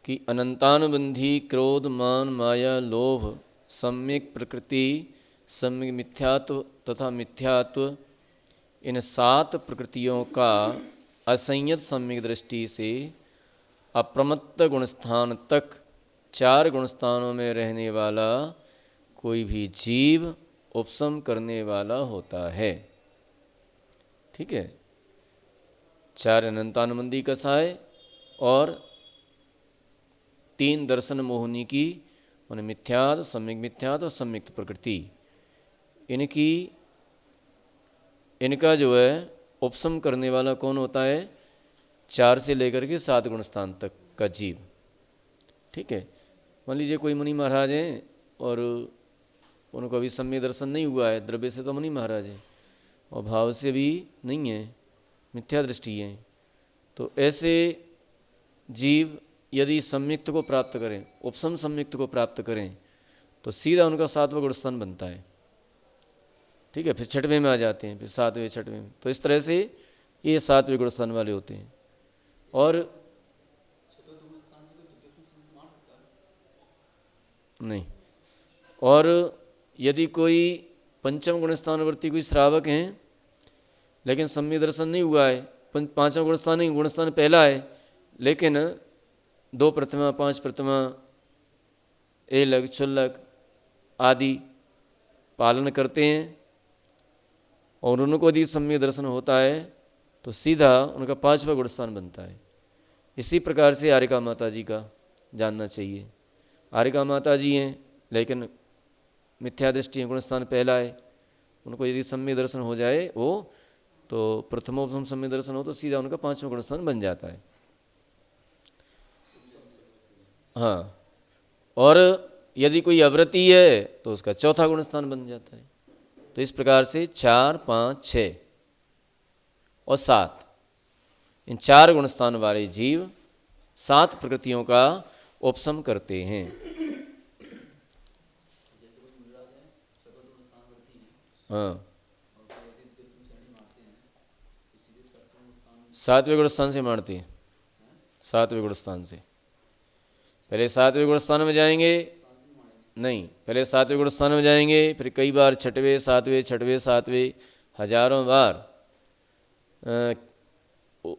कि अनंतानुबंधी क्रोध मान माया लोभ सम्यक प्रकृति सम्यक मिथ्यात्व तथा मिथ्यात्व इन 7 प्रकृतियों का असंयत सम्यक दृष्टि से अप्रमत्त गुणस्थान तक 4 गुणस्थानों में रहने वाला कोई भी जीव उपशम करने वाला होता है। ठीक है, 4 अनंतानुबंधी कसाय और 3 दर्शन मोहनी की उन्हें मिथ्यात्व सम्यक मिथ्यात्व और सम्यक प्रकृति इनका जो है उपशम करने वाला कौन होता है? 4 से लेकर के 7 गुणस्थान तक का जीव। ठीक है, मान लीजिए कोई मुनि महाराज हैं और उनको अभी सम्यक दर्शन नहीं हुआ है, द्रव्य से तो मुनि महाराज हैं और भाव से भी नहीं है, मिथ्या दृष्टि है, तो ऐसे जीव यदि सम्यक्त को प्राप्त करें, उपशम सम्यक्त को प्राप्त करें तो सीधा उनका 7वां गुणस्थान बनता है। ठीक है, फिर 6वें में आ जाते हैं, फिर 7वें 6वें में, तो इस तरह से ये 7वें गुणस्थान वाले होते हैं। और नहीं, और यदि कोई पंचम गुणस्थानवर्ती कोई श्रावक हैं लेकिन सम्यक दर्शन नहीं हुआ है, 5वां गुणस्थान नहीं, गुणस्थान पहला है लेकिन 2 प्रतिमा 5 प्रतिमा एलग क्षुल्लक आदि पालन करते हैं और उनको यदि सम्यक दर्शन होता है तो सीधा उनका 5वां गुणस्थान बनता है। इसी प्रकार से आर्यका माता जी का जानना चाहिए। आर्यका माता जी हैं लेकिन मिथ्या दृष्टि है, गुणस्थान पहला है, उनको यदि सम्यक दर्शन हो जाए वो तो प्रथमोपम सम्यक दर्शन हो तो सीधा उनका 5वां गुणस्थान बन जाता है। हाँ, और यदि कोई अव्रती है तो उसका 4था गुणस्थान बन जाता है। तो इस प्रकार से 4 5 6 और 7 इन 4 गुणस्थान वाले जीव 7 प्रकृतियों का उपशम करते हैं। हाँ, 7वें गुणस्थान से मारते हैं, 7वें गुणस्थान से। पहले 7वें गुणस्थान में जाएंगे, नहीं, पहले 7वें गुणस्थान में जाएंगे, फिर कई बार 6वें 7वें 6वें 7वें हजारों बार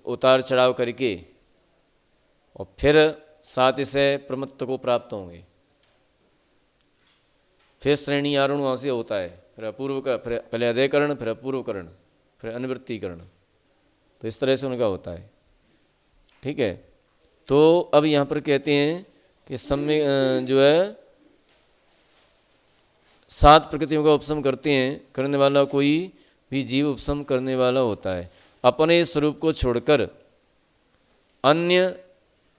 उतार चढ़ाव करके और फिर 7 से प्रमत्त को प्राप्त होंगे। फिर श्रेणी आरोहण वहाँ से होता है, फिर अपूर्व का, फिर पहले अध्ययकरण, फिर अपूर्वकरण, फिर अनुवृत्तिकरण, तो इस तरह से उनका होता है। ठीक है, तो अब यहाँ पर कहते हैं कि सम्य जो है 7 प्रकृतियों का उपशम करते हैं, करने वाला कोई भी जीव उपशम करने वाला होता है। अपने स्वरूप को छोड़कर अन्य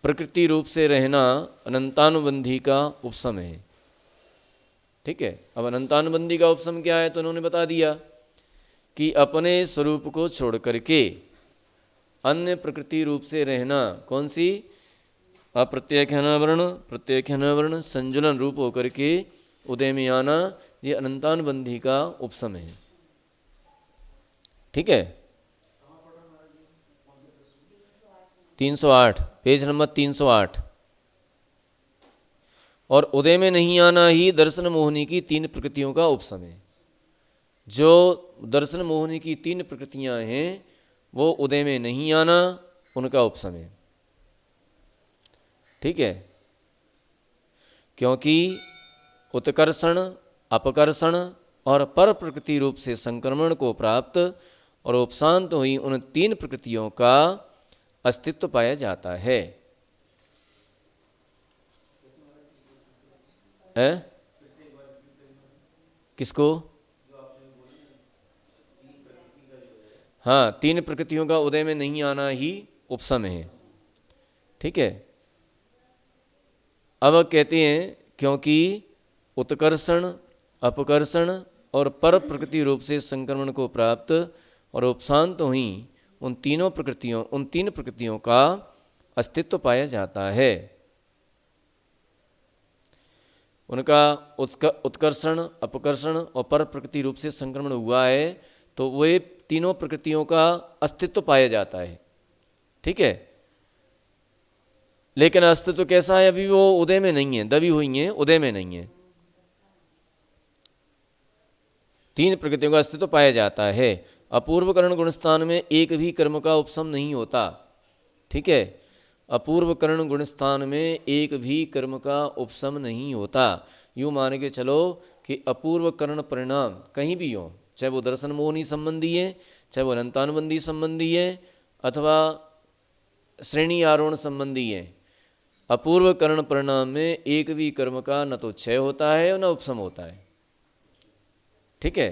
प्रकृति रूप से रहना अनंतानुबंधी का उपशम है। ठीक है, अब अनंतानुबंधी का उपशम क्या है तो उन्होंने बता दिया कि अपने स्वरूप को छोड़ करके अन्य प्रकृति रूप से रहना, कौन सी? अप्रत्याख्यानावरण प्रत्याख्यानावरण संजुलन रूप होकर के उदय में आना, ये अनंतानुबंधी का उपशम है। ठीक है, 308 पेज नंबर 308। और उदय में नहीं आना ही दर्शन मोहनी की 3 प्रकृतियों का उपशम है। जो दर्शन मोहनी की 3 प्रकृतियां हैं वो उदय में नहीं आना उनका उपशम है। ठीक है, क्योंकि उत्कर्षण अपकर्षण और पर प्रकृति रूप से संक्रमण को प्राप्त और उपशांत हुई उन 3 प्रकृतियों का अस्तित्व पाया जाता है। किसको? हाँ, 3 प्रकृतियों का उदय में नहीं आना ही उपशम है। ठीक है, अब कहते हैं क्योंकि उत्कर्षण अपकर्षण और पर प्रकृति रूप से संक्रमण को प्राप्त और उपशांत हुई उन 3 प्रकृतियों का अस्तित्व पाया जाता है। उनका उत्कर्षण अपकर्षण और पर प्रकृति रूप से संक्रमण हुआ है तो वे 3 प्रकृतियों का अस्तित्व पाया जाता है। ठीक है, लेकिन अस्तित्व कैसा है, अभी वो उदय में नहीं है, दबी हुई है, उदय में नहीं है। तीन प्रकृतियों का अस्तित्व पाया जाता है। अपूर्व करण गुणस्थान में एक भी कर्म का उपसम नहीं होता। ठीक है, अपूर्व करण गुणस्थान में एक भी कर्म का उपसम नहीं होता। यूँ मान के चलो कि अपूर्व करण परिणाम कहीं भी हो, चाहे वो दर्शन मोहनी संबंधी है, चाहे वो अनंतानुबंधी संबंधी है, अथवा श्रेणी आरोहण संबंधी है, अपूर्व करण परिणाम में एक भी कर्म का न तो क्षय होता है और न उपसम होता है। ठीक है,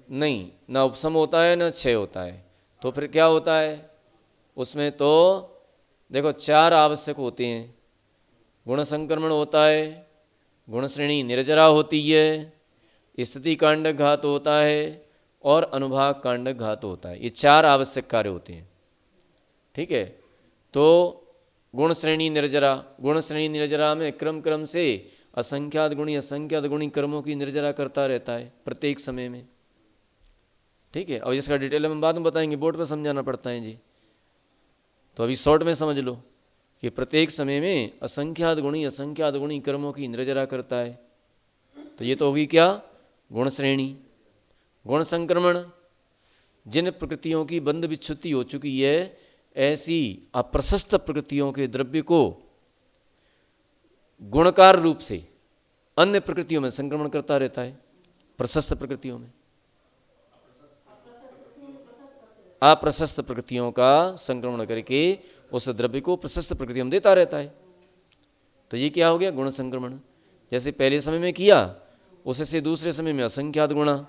नहीं, न उपसम होता है न क्षय होता है। तो फिर क्या होता है उसमें, तो देखो चार आवश्यक होते हैं। गुण संक्रमण होता है, गुण श्रेणी निर्जरा होती है, स्थिति कांडक घात होता है और अनुभाग कांडक घात होता है। ये चार आवश्यक कार्य होते हैं। ठीक है, तो गुण श्रेणी निर्जरा, गुण श्रेणी निर्जरा में क्रम क्रम से असंख्यात गुणी असंख्यात गुणी कर्मों की निर्जरा करता रहता है प्रत्येक समय में। ठीक है, और इसका डिटेल में बाद में बताएंगे, बोर्ड पर समझाना पड़ता है जी। तो अभी शॉर्ट में समझ लो कि प्रत्येक समय में असंख्यात गुणी कर्मों की निर्जरा करता है। तो ये तो होगी क्या, गुण श्रेणी। गुण संक्रमण, जिन प्रकृतियों की बंध विच्छुति हो चुकी है, ऐसी अप्रशस्त प्रकृतियों के द्रव्य को गुणकार रूप से अन्य प्रकृतियों में संक्रमण करता रहता है। प्रशस्त प्रकृतियों में, अप्रशस्त प्रकृतियों का संक्रमण करके उस द्रव्य को प्रशस्त प्रकृतियों में देता रहता है। तो ये क्या हो गया, गुण संक्रमण। जैसे पहले समय में किया, उससे दूसरे समय में असंख्यात गुणा,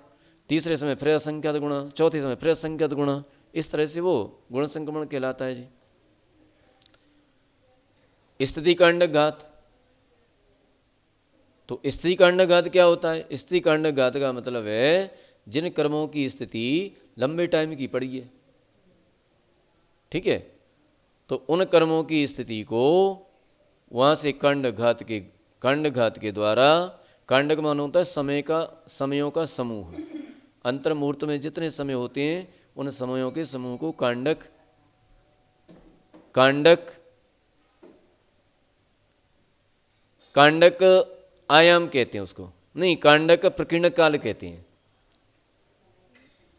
तीसरे समय फिर असंख्यात गुणा, चौथे समय फिर असंख्यात गुणा, इस तरह से वो गुण संक्रमण कहलाता है जी। स्थिति कांडक घात, तो स्थिति कांडक घात क्या होता है, स्थिति कांडक घात का मतलब है जिन कर्मों की स्थिति लंबे टाइम की पड़ी है। ठीक है, तो उन कर्मों की स्थिति को वहाँ से कांडक घात के द्वारा, कांडक मान होता है समय का, समयों का समूह। अंतर मुहूर्त में जितने समय होते हैं उन समयों के समूह को कांडक आयाम कहते हैं उसको, नहीं, कांडक प्रकीर्णक काल कहते हैं।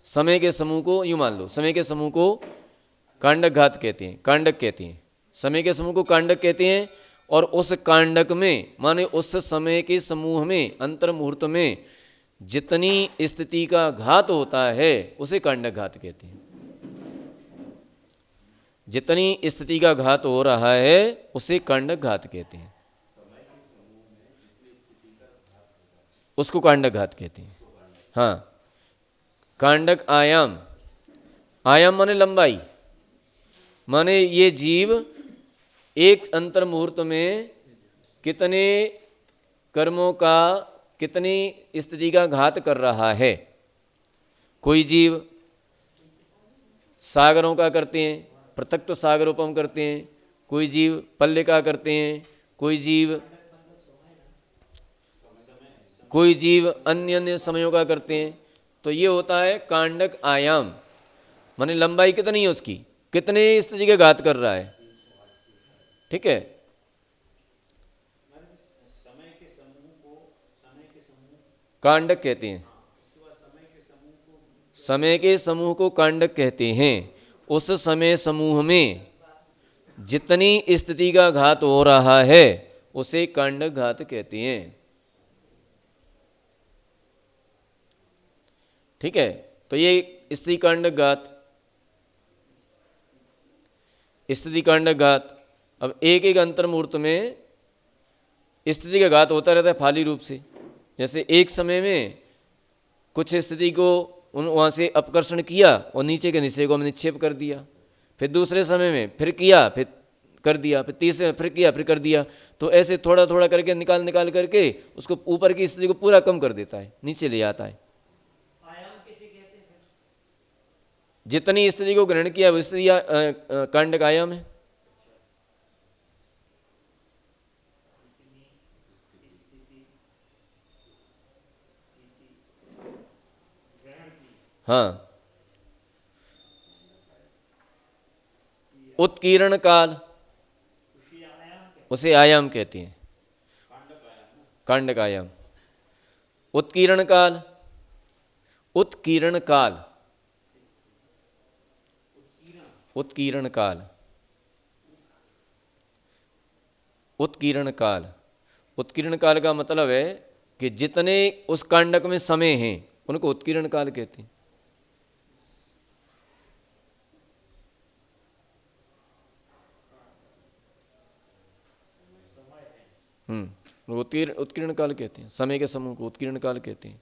समय के समूह को यूँ मान लो, समय के समूह को कांडक घात कहते हैं, कांडक कहते हैं। समय के समूह को कांडक कहते हैं, और उस कांडक में माने उस समय के समूह में अंतर मुहूर्त में जितनी स्थिति का घात होता है उसे कांडक घात कहते हैं। जितनी स्थिति का घात हो रहा है उसे कांडक घात कहते हैं, उसको कांडक घात कहते हैं। हाँ, कांडक आयाम, आयाम माने लंबाई, माने ये जीव एक अंतर मुहूर्त में कितने कर्मों का, कितनी स्थिति का घात कर रहा है। कोई जीव सागरों का करते हैं, पृथक तो सागरोपम करते हैं, कोई जीव पल्ले का करते हैं, कोई जीव अन्य अन्य समयों का करते हैं। तो ये होता है कांडक आयाम, माने लंबाई कितनी है उसकी, कितने स्थिति का घात कर रहा है। ठीक है, कांडक कहते हैं, समय के समूह को कांडक कहते हैं। उस समय समूह में जितनी स्थिति का घात हो रहा है उसे कांडक घात कहते हैं। ठीक है, तो ये स्थिति कांडक घात, स्थिति कांडक घात। अब एक एक अंतर मुहूर्त में स्थिति का घात होता रहता है फाली रूप से। जैसे एक समय में कुछ स्थिति को वहाँ से अपकर्षण किया और नीचे के निश्चय को हमने निक्षेप कर दिया, फिर दूसरे समय में फिर किया, फिर कर दिया, फिर तीसरे में फिर किया, फिर कर दिया। तो ऐसे थोड़ा थोड़ा करके निकाल करके उसको ऊपर की स्थिति को पूरा कम कर देता है, नीचे ले आता है। जितनी स्थिति को ग्रहण किया वो स्थिति कांडक आयाम है। हाँ, उत्कीर्ण काल, उसे आयाम कहते हैं, कांडक आयाम। उत्कीर्ण काल, उत्कीर्ण काल, उत्कीर्ण काल, उत्कीर्ण काल। उत्कीर्ण काल का मतलब है कि जितने उस कांडक में समय हैं उनको उत्कीर्ण काल कहते हैं। उत्कीर्ण काल कहते हैं, समय के समूह को उत्कीर्ण काल कहते हैं।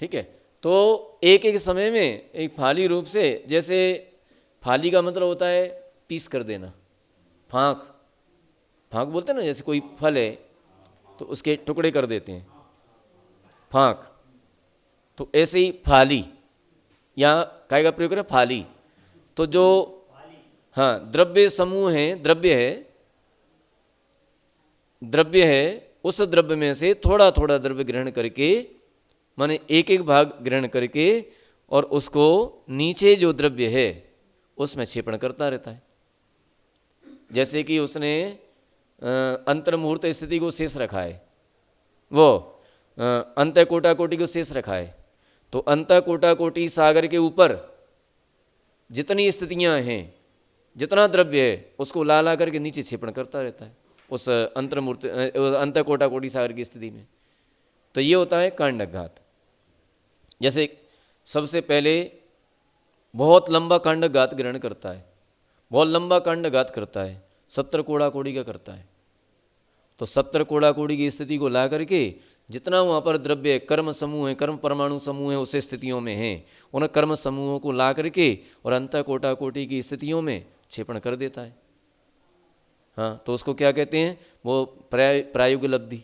ठीक है, तो एक एक समय में एक फाली रूप से, जैसे फाली का मतलब होता है पीस कर देना, फांक, फांक बोलते हैं ना, जैसे कोई फल है तो उसके टुकड़े कर देते हैं, फांक। तो ऐसे ही फाली, यहाँ काय का प्रयोग करें, फाली। तो जो हाँ द्रव्य समूह है, द्रव्य है, उस द्रव्य में से थोड़ा थोड़ा द्रव्य ग्रहण करके, माने एक एक भाग ग्रहण करके, और उसको नीचे जो द्रव्य है उसमें क्षेपण करता रहता है। जैसे कि उसने अंतर्मुहूर्त स्थिति को शेष रखा है, वो अंत कोटा कोटि को शेष रखा है। तो अंत कोटा कोटि सागर के ऊपर जितनी स्थितियां हैं, जितना द्रव्य है, उसको ला ला करके नीचे क्षेपण करता रहता है उस अंतर्मूर्त अंत कोटा कोटि सागर की स्थिति में। तो ये होता है कांडक घात। जैसे सबसे पहले बहुत लंबा कांडक घात ग्रहण करता है, बहुत लंबा कांडक घात करता है, 70 कोड़ा कोड़ी का करता है। तो 70 कोड़ा कोड़ी की स्थिति को ला करके जितना वहाँ पर द्रव्य कर्म समूह है, कर्म परमाणु समूह है, उस स्थितियों में हैं, उन कर्म समूहों को ला करके और अंत कोटा कोटि की स्थितियों में क्षेपण कर देता है। हाँ, तो उसको क्या कहते हैं, वो प्रायोगिक लब्धि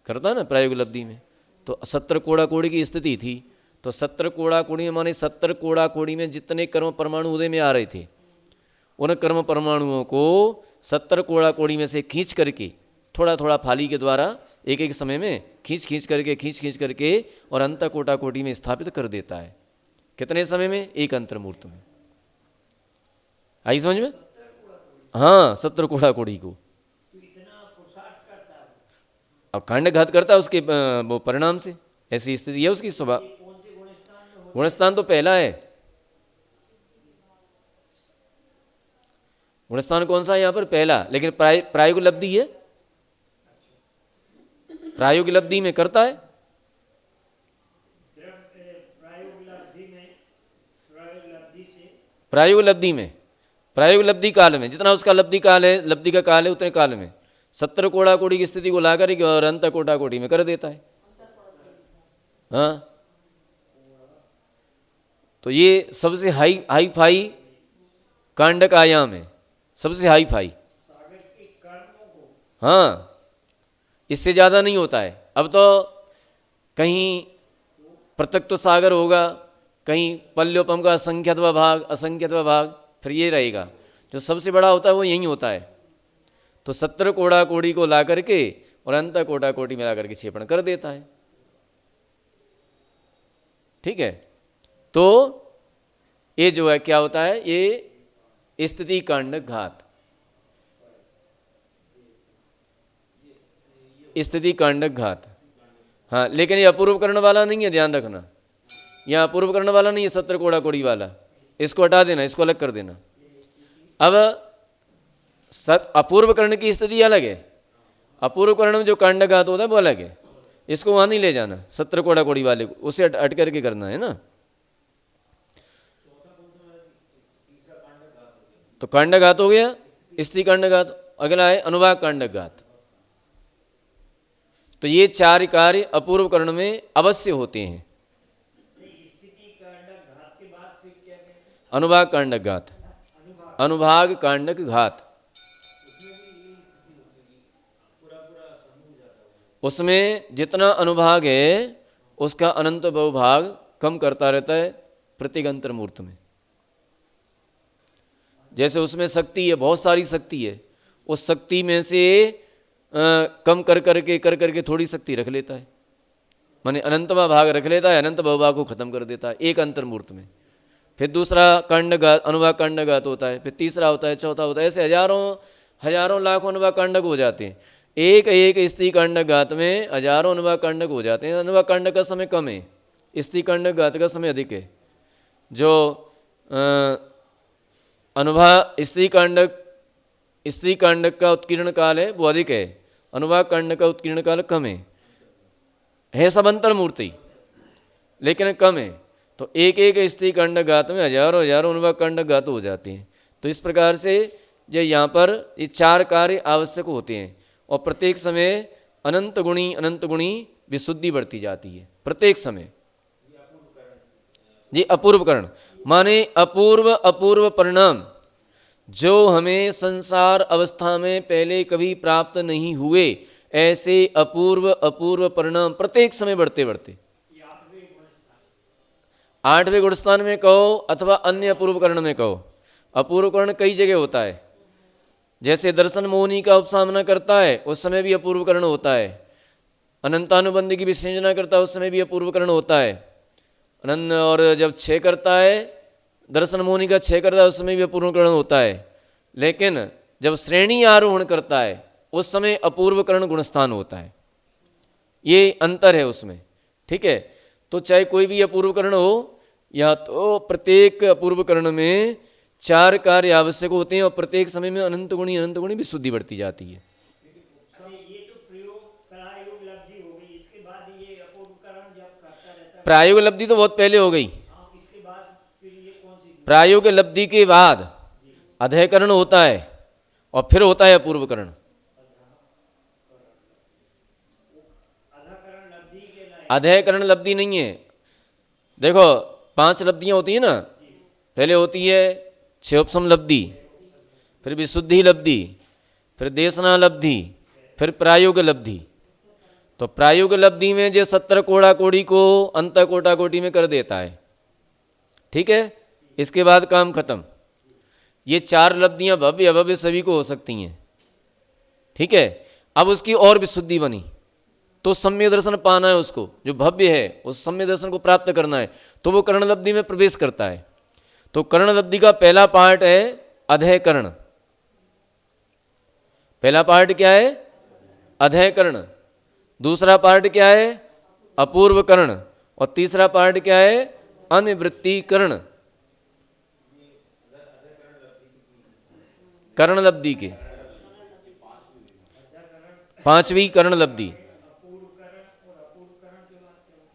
करता है ना, प्रायोगिक लब्धि में। तो 70 कोड़ा कोड़ी की स्थिति थी, तो 70 कोड़ा कोड़ी में माने 70 कोड़ा कोड़ी में जितने कर्म परमाणु उदय में आ रहे थे, उन कर्म परमाणुओं को 70 कोड़ा कोड़ी में से खींच करके, थोड़ा थोड़ा फाली के द्वारा एक एक समय में खींच खींच करके और अंत कोटा कोटि में स्थापित कर देता है। कितने समय में, एक अंतर्मूर्त में। आई समझ में? हाँ, 70 कोड़ा कोड़ी को अब कांड घात करता है उसके वो परिणाम से, ऐसी स्थिति है उसकी स्वभाव। गुणस्थान तो पहला है। गुणस्थान कौन सा है यहाँ पर, पहला। लेकिन प्रायोगिक लब्धि है, प्रायोगिक लब्धि में करता है। प्रायोगिक लब्धि में, प्रायोगिक लब्धि काल में, जितना उसका लब्धि काल है, लब्धि का काल है, उतने काल में 70 कोड़ा कोड़ी की स्थिति को ला करके और अंत कोटा कोटि में कर देता है। हाँ, तो ये सबसे हाई फाई कांडक आयाम है, सबसे हाई फाई। हाँ, इससे ज़्यादा नहीं होता है। अब तो कहीं पृथक्त्व सागर होगा, कहीं पल्योपम का असंख्यत्व भाग, असंख्यत्व भाग, फिर ये रहेगा। जो सबसे बड़ा होता है वो यही होता है। तो 70 कोड़ा कोड़ी को ला करके और अंत कोटा कोटि में ला करके क्षेपण कर देता है। ठीक है, तो ये जो है क्या होता है, ये स्थिति कांडक घात, स्थिति कांडक घात। हाँ, लेकिन ये अपूर्व करने वाला नहीं है, ध्यान रखना। यहाँ अपूर्व करने वाला नहीं है 70 कोड़ा कोड़ी वाला, इसको हटा देना, इसको अलग कर देना। अब अपूर्व कर्ण की स्थिति अलग है, अपूर्व कर्ण में जो कांडक घात होता है वो अलग है, इसको वहाँ नहीं ले जाना 70 कोड़ा कोड़ी वाले को, उसे हट करके करना है ना। तो कांडक घात हो गया, स्त्री कांडक घात। अगला है अनुभाग कांडक घात। तो ये 4 कार्य अपूर्व कर्ण में अवश्य होते हैं। अनुभाग कांडक घात, अनुभाग कांडक घात, उसमें जितना अनुभाग है उसका अनंत बहुभाग कम करता रहता है प्रत्येक अंतर्मूर्त में। जैसे उसमें शक्ति है, बहुत सारी शक्ति है, उस शक्ति में से कम कर करके थोड़ी शक्ति रख लेता है, माने अनंतवा भाग रख लेता है, अनंत बहुभाग को खत्म कर देता है एक अंतर्मूर्त में। फिर दूसरा कांडघात अनुवाक कांडघात होता है, फिर तीसरा होता है, चौथा होता है, ऐसे हजारों लाखों अनुवाक कांडक हो जाते हैं। एक एक स्त्री कांडघात में हजारों अनुवाक कांडक हो जाते हैं। अनुवाक कांडक का समय कम है, स्त्री कांडघात का समय अधिक है। जो स्त्री कांडक का उत्कीर्ण काल है वो अधिक है, अनुवाक कांडक का उत्कीर्ण काल कम है सब अंतर्मूर्ति लेकिन कम है। तो एक एक स्त्री कांडघात में हजारों अनुवाक कांडघात हो जाते हैं। तो इस प्रकार से जो यहाँ पर ये चार कार्य आवश्यक होते हैं और प्रत्येक समय अनंत गुणी विशुद्धि बढ़ती जाती है प्रत्येक समय। ये अपूर्वकरण माने अपूर्व परिणाम जो हमें संसार अवस्था में पहले कभी प्राप्त नहीं हुए, ऐसे अपूर्व परिणाम प्रत्येक समय बढ़ते बढ़ते। आठवें गुणस्थान में कहो अथवा अन्य अपूर्वकरण में कहो। अपूर्वकरण कई जगह होता है, जैसे दर्शन मोहिनी का उपसामना करता है उस समय भी अपूर्वकरण होता है, अनंतानुबंध की विसंयोजना करता है उस समय भी अपूर्वकरण होता है, अनंत और जब क्षय करता है दर्शन मोहिनी का क्षय करता है उस समय भी अपूर्वकरण होता है। लेकिन जब श्रेणी आरोहण करता है उस समय अपूर्वकरण गुणस्थान होता है, ये अंतर है उसमें। ठीक है, तो चाहे कोई भी अपूर्वकरण हो, या तो प्रत्येक अपूर्वकरण में चार कार्य आवश्यक होते हैं और प्रत्येक समय में अनंत गुणी विशुद्धि बढ़ती जाती है। प्रायोग लब्धि तो बहुत पहले हो गई। प्रायोग लब्धि के बाद अधैकरण होता है और फिर होता है अपूर्वकरण। अधैकरण लब्धि नहीं है। देखो 5 लब्धियां होती है ना, पहले होती है क्षयोपशम लब्धि, फिर विशुद्धि लब्धि, फिर देशना लब्धि, फिर प्रायोग लब्धि। तो प्रायोग लब्धि में जो 70 कोड़ा कोड़ी को अंत कोटा कोटि में कर देता है। ठीक है, इसके बाद काम खत्म। ये 4 लब्धियां भव्य अभव्य सभी को हो सकती हैं। ठीक है, अब उसकी और विशुद्धि बनी तो सम्यक दर्शन पाना है उसको, जो भव्य है उस सम्यक दर्शन को प्राप्त करना है, तो वो कर्ण लब्धि में प्रवेश करता है। तो कर्ण लब्धि का पहला पार्ट है अधैकरण। पहला पार्ट क्या है? अधैकरण। दूसरा पार्ट क्या है? अपूर्वकरण। और तीसरा पार्ट क्या है? अनिवृत्तीकरण। कर्ण लब्धि के 5वीं कर्ण लब्धि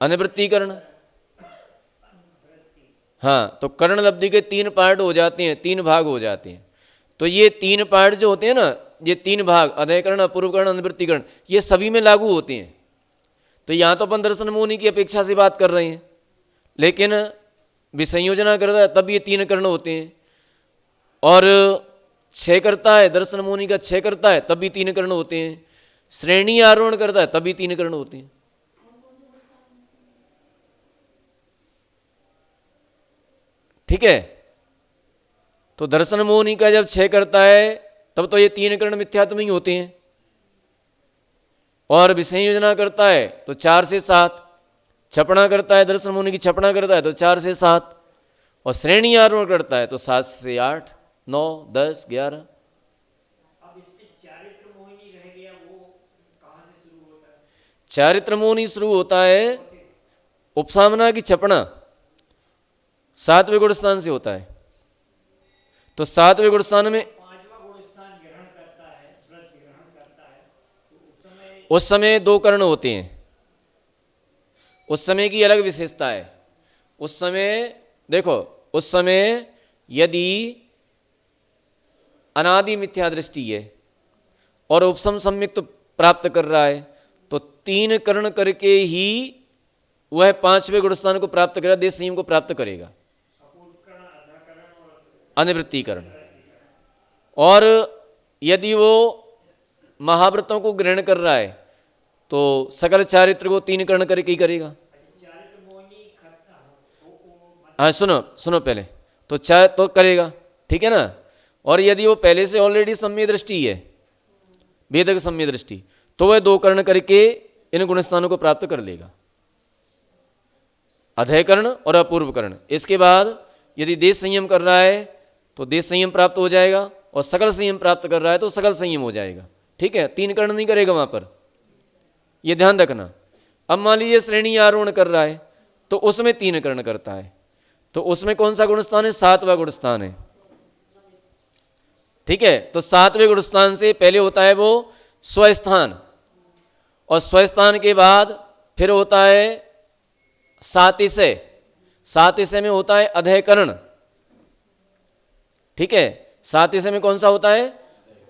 अनिवृत्तीकरण। हाँ, तो कर्ण लब्धि के 3 पार्ट हो जाते हैं, 3 भाग हो जाते हैं। तो ये 3 पार्ट जो होते हैं ना, ये 3 भाग अधैकरण अपूर्वकरण अनिवृत्तीकरण, ये सभी में लागू होते हैं। तो यहाँ तो अपन दर्शन मोहिनी की अपेक्षा से बात कर रहे हैं, लेकिन विसंयोजना करता है तब ये 3 कर्ण होते हैं, और क्षय करता है दर्शन मोहिनी का क्षय करता है तब भी 3 कर्ण होते हैं, श्रेणी आरोहण करता है तब भी 3 कर्ण होते हैं। ठीक है, तो दर्शन मोहिनी का जब क्षय करता है तब तो ये 3 कर्ण मिथ्यात्व ही होते हैं, और विसंयोजना करता है तो 4 से 7, छपना करता है दर्शन मोहिनी की छपना करता है तो 4 से 7, और श्रेणी आरोहण करता है तो 7 से 8, 9, 10, 11। अब इसमें चारित्र मोहिनी रह गया, वो कहाँ से शुरू होता है? चारित्र मोहिनी शुरू होता है उपसामना की छपना 7वें गुणस्थान से होता है। तो 7वें गुणस्थान में 5वां गुणस्थान ग्रहण करता है, व्रत ग्रहण करता है, तो उस समय 2 कर्ण होते हैं। उस समय की अलग विशेषता है। उस समय देखो, उस समय यदि अनादि मिथ्या दृष्टि है और उपसम सम्यक तो प्राप्त कर रहा है, तो 3 कर्ण करके ही वह 5वें गुणस्थान को प्राप्त करेगा, देश संयम को प्राप्त करेगा, अनिवृत्तीकरण। और यदि वो महाव्रतों को ग्रहण कर रहा है तो सकल चारित्र को 3 कर्ण करके ही करेगा। हाँ, सुनो पहले तो करेगा, ठीक है ना। और यदि वो पहले से ऑलरेडी सम्यक दृष्टि है, वेदक सम्य दृष्टि, तो वह 2 कर्ण करके इन गुणस्थानों को प्राप्त कर लेगा, अधय कर्ण और अपूर्व कर्ण। इसके बाद यदि देश संयम कर रहा है तो देश संयम प्राप्त हो जाएगा, और सकल संयम प्राप्त कर रहा है तो सकल संयम हो जाएगा। ठीक है, 3 कर्ण नहीं करेगा वहाँ पर, ये ध्यान रखना। अब मान लीजिए श्रेणी आरोहण कर रहा है तो उसमें 3 कर्ण करता है, तो उसमें कौन सा गुणस्थान है? 7वां गुणस्थान है। ठीक है, तो 7वें गुणस्थान से पहले होता है वो स्वस्थान, और स्वस्थान के बाद फिर होता है सातिशय, सातिशय में होता है अधय कर्ण। ठीक है, सातिशय में कौन सा होता है?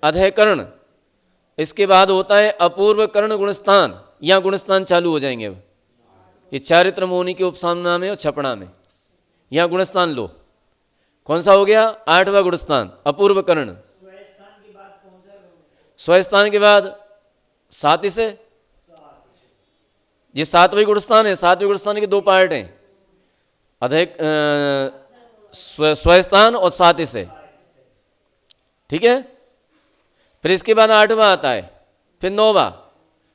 अधय कर्ण। इसके बाद होता है अपूर्व कर्ण गुणस्थान, यहां गुणस्थान चालू हो जाएंगे। अब ये चारित्र मोहनी के उपसामना में और छपड़ा में यहां गुणस्थान लो। कौन सा हो गया? 8वां गुणस्थान अपूर्व कर्ण। स्वस्थान के बाद सातिशय, ये 7वें गुणस्थान है। 7वें गुणस्थान के 2 पार्ट हैं, अधय स्वस्थान और सातिशय। ठीक है, फिर इसके बाद 8वां आता है, फिर 9वां,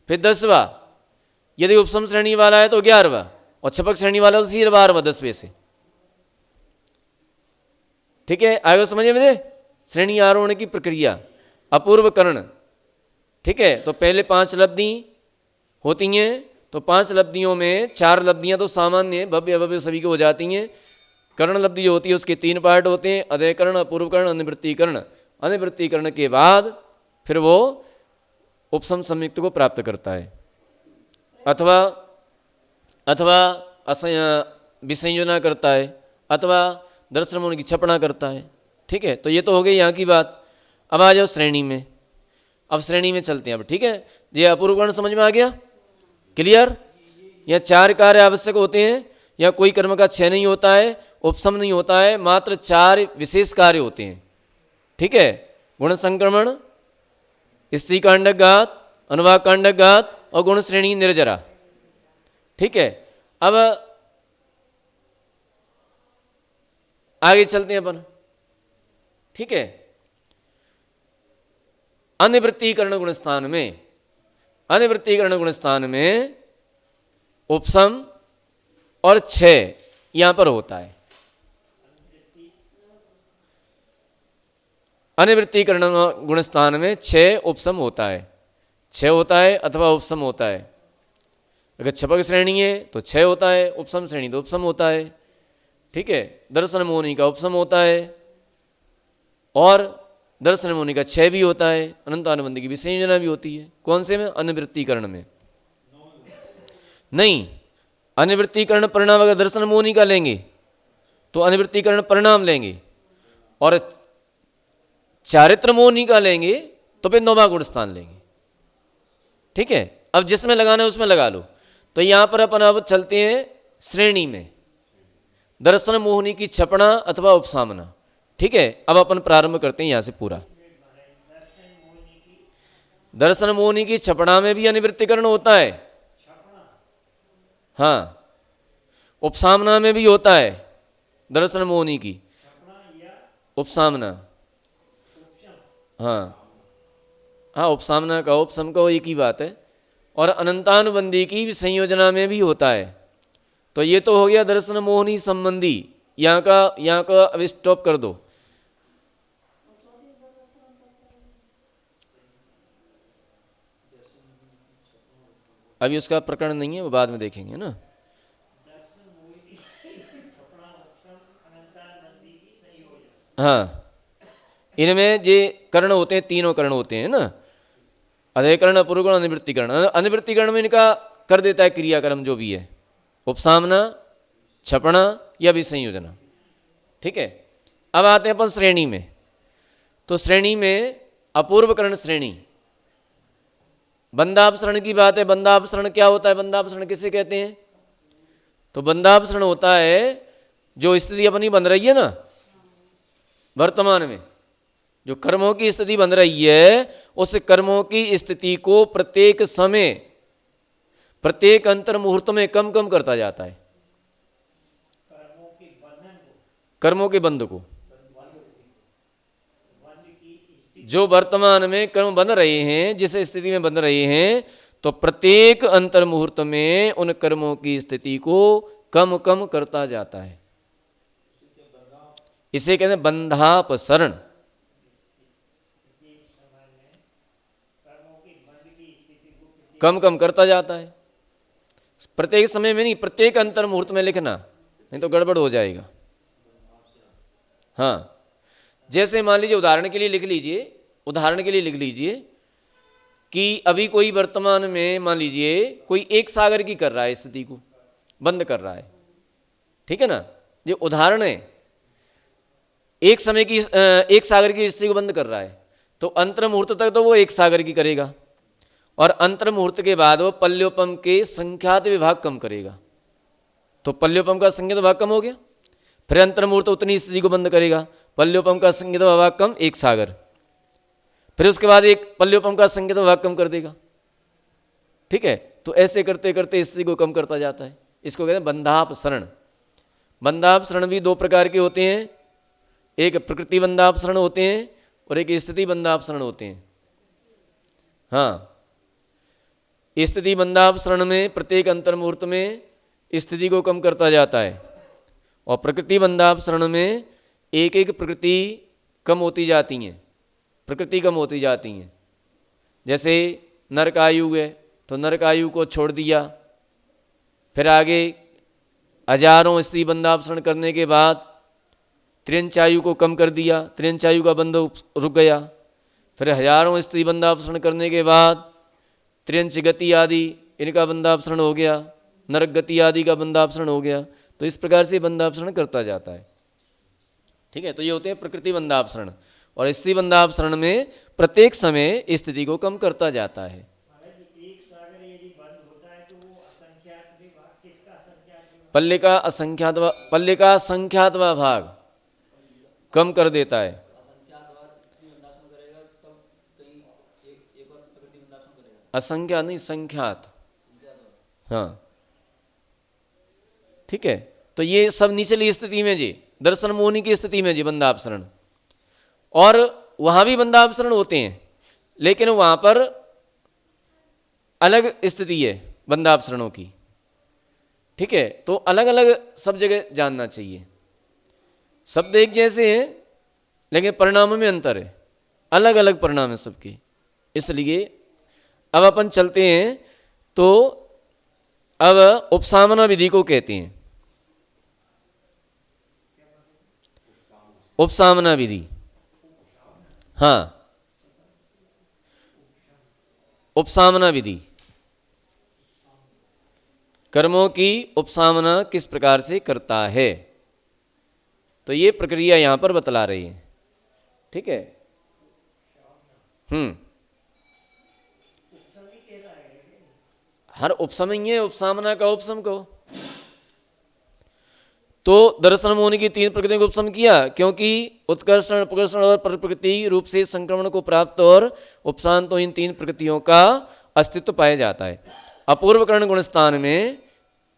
फिर 10वां। यदि उपसम श्रेणी वाला है तो 11वां, और छपक श्रेणी वाला तो सीधे 12वां 10वें से। ठीक है, आगे समझे मुझे? श्रेणी आरोहण की प्रक्रिया, अपूर्व कर्ण। ठीक है, तो पहले 5 लब्धि होती हैं, तो 5 लब्धियों में 4 लब्धियां तो सामान्य है, भव्य अभव्य सभी की हो जाती हैं। कर्ण लब्धि जो होती है उसके 3 पार्ट होते हैं, अधय कर्ण, अपूर्व कर्ण, अनिवृत्ति कर्ण। अनिवृत्ति कर्ण के बाद फिर वो उपसम संयुक्त को प्राप्त करता है, अथवा विसंयोजना करता है, अथवा दर्शन मोहन की छपना करता है। ठीक है, तो ये तो हो गई यहाँ की बात। अब आ जाओ श्रेणी में। अब श्रेणी में चलते हैं अब। ठीक है, ये अपूर्व कर्ण समझ में आ गया? क्लियर? यहाँ 4 कार्य आवश्यक होते हैं, या कोई कर्म का क्षय नहीं होता है, उपसम नहीं होता है, मात्र 4 विशेष कार्य होते हैं। ठीक है, गुण संक्रमण, स्त्री कांडक घात, अनुवाद कांडक घात और गुण श्रेणी निर्जरा। ठीक है, अब आगे चलते हैं अपन। ठीक है, अनिवृत्तीकरण गुणस्थान में, अनिवृत्तीकरण गुणस्थान में उपसम और क्षय यहां पर होता है। अनिवृत्तीकरण गुणस्थान में 6 उपसम होता है, 6 होता है अथवा उपसम होता है। अगर छपक श्रेणी है तो 6 होता है, उपसम श्रेणी तो उपसम होता है। ठीक है, दर्शन मोहनी का उपसम होता है, और दर्शन मोहनी का 6 भी होता है। अनंतानुबंध की विसंयोजना भी होती है। कौन से में? अनिवृत्तीकरण में। नहीं, अनिवृत्तीकरण परिणाम अगर दर्शन मोहनी का लेंगे तो अनिवृत्तीकरण परिणाम लेंगे, और चारित्र मोहनी का लेंगे तो फिर 9वां गुणस्थान लेंगे। ठीक है, अब जिसमें लगाना है उसमें लगा लो। तो यहां पर अपन अब चलते हैं श्रेणी में, दर्शन मोहनी की छपना अथवा उपसामना। ठीक है, अब अपन प्रारंभ करते हैं यहां से पूरा। दर्शन मोहनी की छपना में भी अनिवृत्तीकरण होता है, हाँ, उपसामना में भी होता है। दर्शन मोहनी की उपसामना, हाँ हाँ, उपसामना का उपसम का एक ही बात है। और अनंतानुबंधी की भी संयोजना में भी होता है। तो ये तो हो गया दर्शन मोहनी संबंधी। यहाँ का अब स्टॉप कर दो। अभी उसका प्रकरण नहीं है, वो बाद में देखेंगे ना। हाँ, इनमें ये कर्ण होते हैं, 3 कर्ण होते हैं ना, अधयकरण, अपूर्वकरण, अनिवृत्तीकरण। अनिवृत्तीकरण में इनका कर देता है क्रियाक्रम जो भी है, उपसामना, छपना या विसंयोजना। ठीक है, अब आते हैं अपन श्रेणी में। तो श्रेणी में अपूर्वकरण श्रेणी, बंदापसरण की बात है। बंदापसरण क्या होता है? बंदापसरण किसे कहते हैं? तो बंदापसरण होता है जो स्थिति अपनी बन रही है ना वर्तमान में, जो कर्मों की स्थिति बन रही है, उस कर्मों की स्थिति को प्रत्येक समय, प्रत्येक अंतर मुहूर्त में कम कम करता जाता है। कर्मों के बंध को, जो वर्तमान में कर्म बन रहे हैं, जिस स्थिति में बन रहे हैं, तो प्रत्येक अंतर मुहूर्त में उन कर्मों की स्थिति को कम कम करता जाता है। इसे कहते हैं बंधापसरण। कम कम करता जाता है, प्रत्येक समय में नहीं, प्रत्येक अंतर मुहूर्त में लिखना, नहीं तो गड़बड़ हो जाएगा। हाँ, जैसे मान लीजिए उदाहरण के लिए लिख लीजिए, उदाहरण के लिए लिख लीजिए कि अभी कोई वर्तमान में मान लीजिए कोई एक सागर की कर रहा है, स्थिति को बंद कर रहा है, ठीक है ना, ये उदाहरण है। एक समय की एक सागर की स्थिति को बंद कर रहा है, तो अंतर मुहूर्त तक तो वो एक सागर की करेगा, और अंतर मुहूर्त के बाद वो पल्योपम के संख्यात विभाग कम करेगा, तो पल्योपम का संख्यात विभाग कम हो गया। फिर अंतर मुहूर्त उतनी स्थिति को बंद करेगा, पल्योपम का संख्यात विभाग कम, एक सागर। फिर उसके बाद एक पल्योपम का संख्यात विभाग कम कर देगा, ठीक है। तो ऐसे करते करते स्थिति को कम करता जाता है। इसको कहते हैं बंधापसरण। बंधापसरण भी दो प्रकार के होते हैं, एक प्रकृति बंधापसरण होते हैं और एक स्थिति बंधापसरण होते हैं। हाँ, स्थिति बंधापसरण में प्रत्येक अंतर मुहूर्त में स्थिति को कम करता जाता है, और प्रकृति बंधापसरण में एक एक प्रकृति कम होती जाती हैं, प्रकृति कम होती जाती हैं। जैसे नरक आयु है तो नरक आयु को छोड़ दिया, फिर आगे हजारों स्त्री बंधापसरण करने के बाद त्रियंच आयु को कम कर दिया, त्रियंच आयु का बंध रुक गया। फिर हजारों स्त्री बंधापसरण करने के बाद त्रियंच गति आदि इनका बंधापसरण हो गया, नरक गति आदि का बंधापसरण हो गया। तो इस प्रकार से बंधापसरण करता जाता है, ठीक है। तो ये होते हैं प्रकृति बंधापसरण, और स्थिति बंधापसरण में प्रत्येक समय स्थिति को कम करता जाता है। एक सागर यदि बंद होता है तो वो असंख्यात विभाग, किसका असंख्यात विभाग? पल्ले का संख्यात भाग कम कर देता है। असंख्यात नहीं, संख्यात, हाँ, ठीक है। तो ये सब निचली स्थिति में जी, दर्शन मोहनी की स्थिति में जी बंधापसरण, और वहां भी बंधापसरण होते हैं, लेकिन वहां पर अलग स्थिति है बंधापसरणों की, ठीक है। तो अलग अलग सब जगह जानना चाहिए। शब्द एक जैसे हैं लेकिन परिणाम में अंतर है, अलग अलग परिणाम है सबके। इसलिए अब अपन चलते हैं, तो अब उपसामना विधि को कहते हैं। उपसामना विधि, हाँ, उपसामना विधि, कर्मों की उपसामना किस प्रकार से करता है, तो ये प्रक्रिया यहां पर बतला रही है, ठीक है। हर उपसम ही है, उपसामना का उपसम को। तो दर्शन मोहनी की तीन प्रकृतियों को उपसम किया, क्योंकि उत्कर्षण, अपकर्षण और प्रकृति रूप से संक्रमण को प्राप्त और उपशांत तो इन तीन प्रकृतियों का अस्तित्व पाया जाता है। अपूर्वकरण गुणस्थान में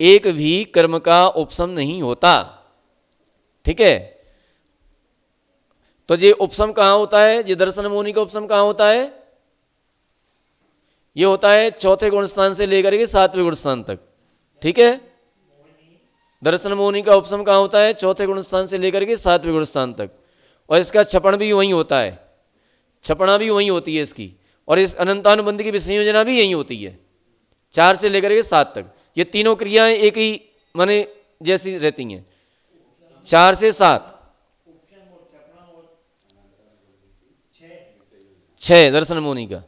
एक भी कर्म का उपसम नहीं होता, ठीक है। तो ये उपसम कहाँ होता है, ये दर्शन मोहनी का उपसम कहाँ होता है, ये होता है चौथे गुणस्थान से लेकर के सातवें गुणस्थान तक, ठीक है। दर्शन मोहनी का उपसम कहाँ होता है, चौथे गुणस्थान से लेकर के सातवें गुणस्थान तक, और इसका छपण भी वहीं होता है, छपणा भी वहीं होती है इसकी, और इस अनंतानुबंध की विसंयोजना भी यहीं होती है, 4 से लेकर के 7 तक। ये तीनों क्रियाएं एक ही माने जैसी रहती हैं, 4 से 7, 6 दर्शन मोहनी का,